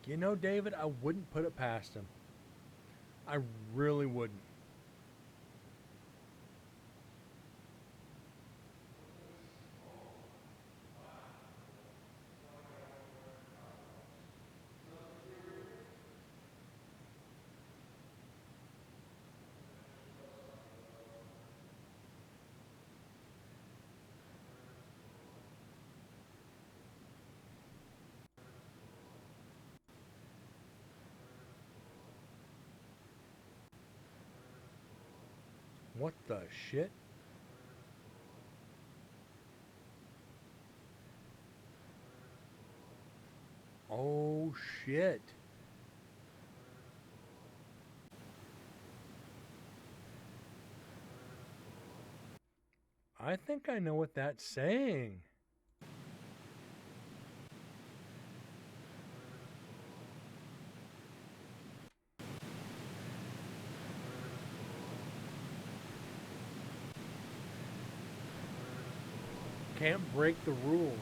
You know, David, I wouldn't put it past him. I really wouldn't. What the shit? Oh shit. I think I know what that's saying. Can't break the rules.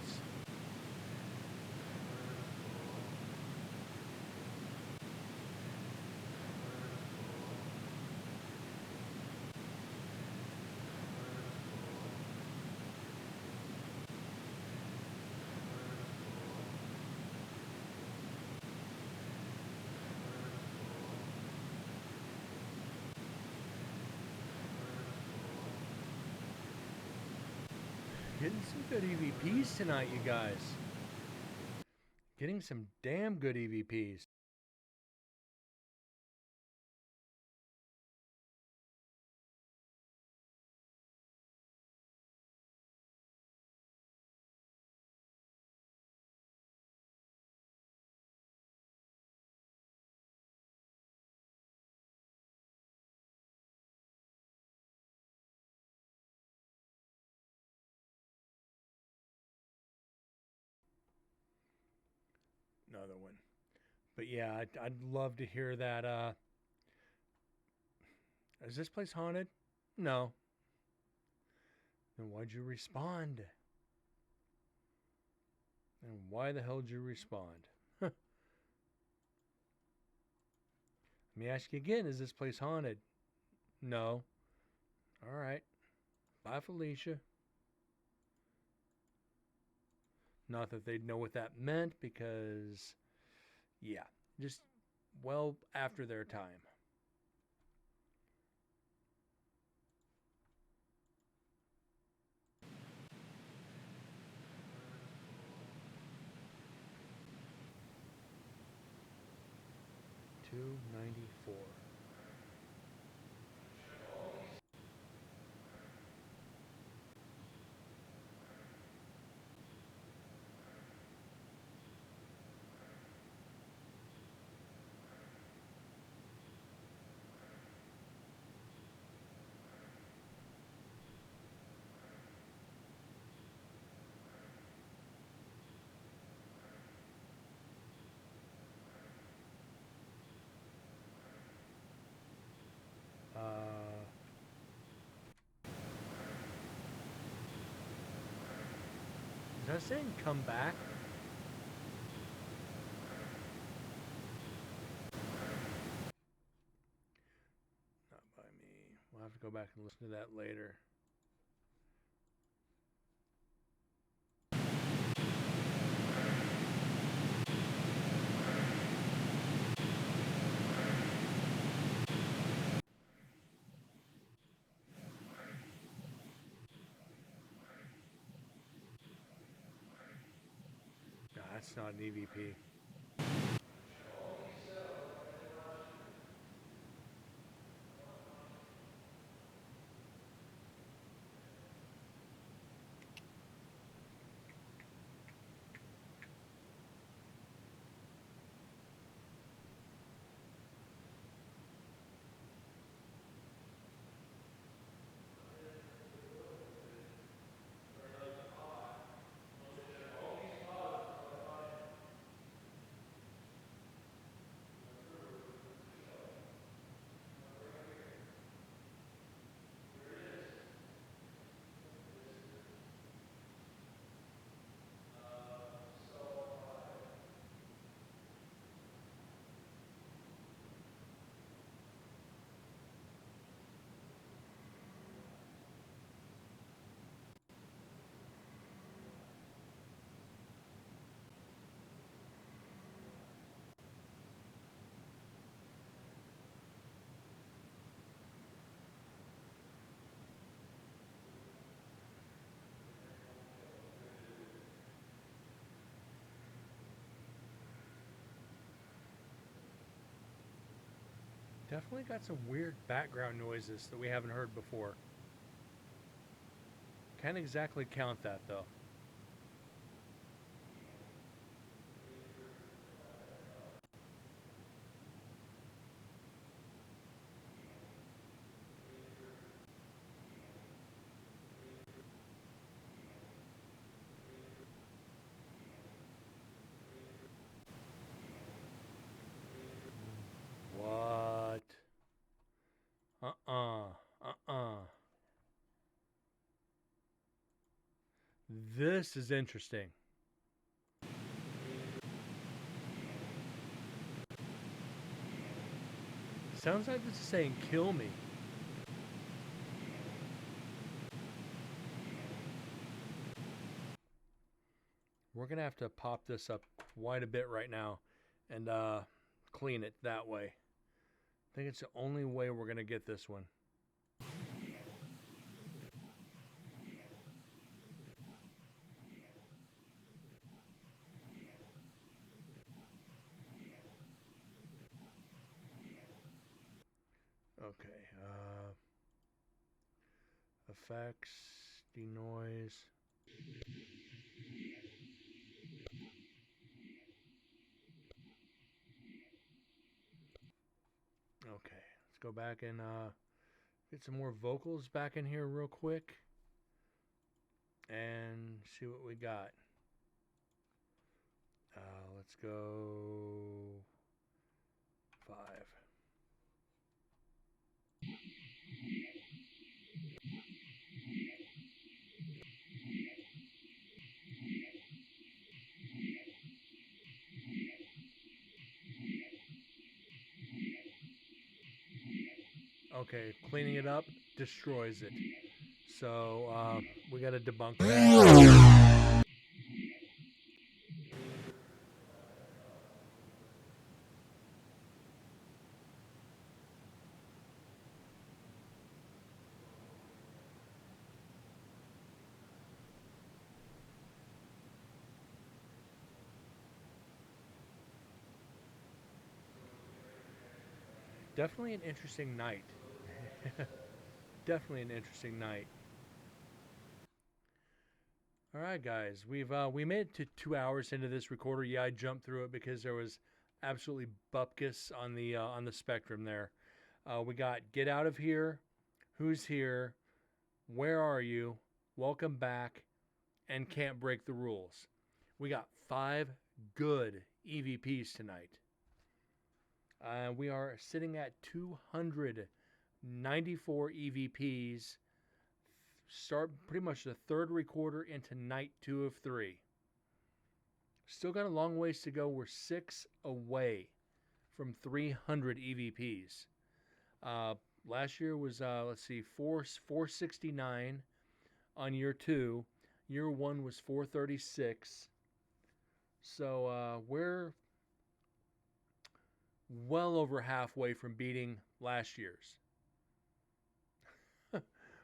Getting some good EVPs tonight, you guys. Getting some damn good EVPs. Another one. But yeah, I'd love to hear that. Is this place haunted? No. Then why'd you respond? And why the hell did you respond? Let me ask you again, is this place haunted? No. Alright. Bye, Felicia. Not that they'd know what that meant because, yeah, just well after their time. $2.94. Is that saying come back? Not by me. We'll have to go back and listen to that later. No, that's not an EVP. Definitely got some weird background noises that we haven't heard before. Can't exactly count that though. What? This is interesting. Sounds like this is saying kill me. We're going to have to pop this up quite a bit right now and clean it that way. I think it's the only way we're going to get this one. Okay. Effects, denoise. Okay, let's go back and get some more vocals back in here real quick and see what we got. Let's go 5. Okay, cleaning it up destroys it. So we got to debunk that. Definitely an interesting night. Definitely an interesting night. All right, guys, we made it to 2 hours into this recorder. Yeah, I jumped through it because there was absolutely bupkis on the spectrum there. We got Get Out of Here, Who's Here, Where Are You, Welcome Back, and Can't Break the Rules. We got 5 good EVPs tonight. We are sitting at 294 EVPs. Start pretty much the third recorder into night 2 of 3. Still got a long ways to go. We're 6 away from 300 EVPs. Last year was, 469 on year 2. Year 1 was 436. So we're well over halfway from beating last year's.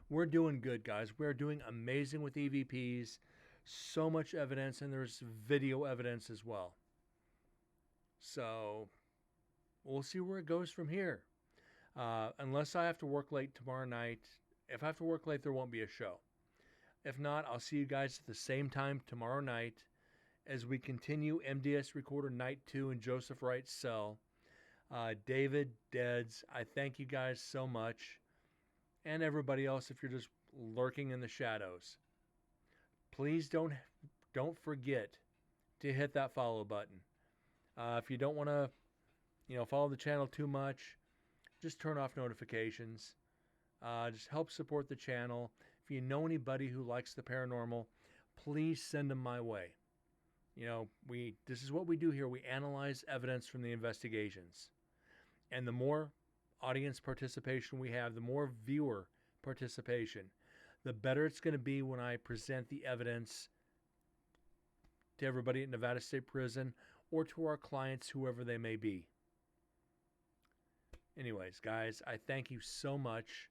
We're doing good, guys. We're doing amazing with EVPs. So much evidence, and there's video evidence as well. So we'll see where it goes from here. Unless I have to work late tomorrow night. If I have to work late, there won't be a show. If not, I'll see you guys at the same time tomorrow night as we continue MDS Recorder Night 2 in Joseph Wright's cell. David, Deds, I thank you guys so much. And everybody else, if you're just lurking in the shadows. Please don't forget to hit that follow button. If you don't want to, follow the channel too much, just turn off notifications. Just help support the channel. If you know anybody who likes the paranormal, please send them my way. This is what we do here. We analyze evidence from the investigations. And the more audience participation we have, the more viewer participation, the better it's going to be when I present the evidence to everybody at Nevada State Prison or to our clients, whoever they may be. Anyways, guys, I thank you so much.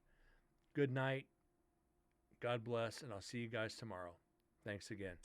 Good night. God bless, and I'll see you guys tomorrow. Thanks again.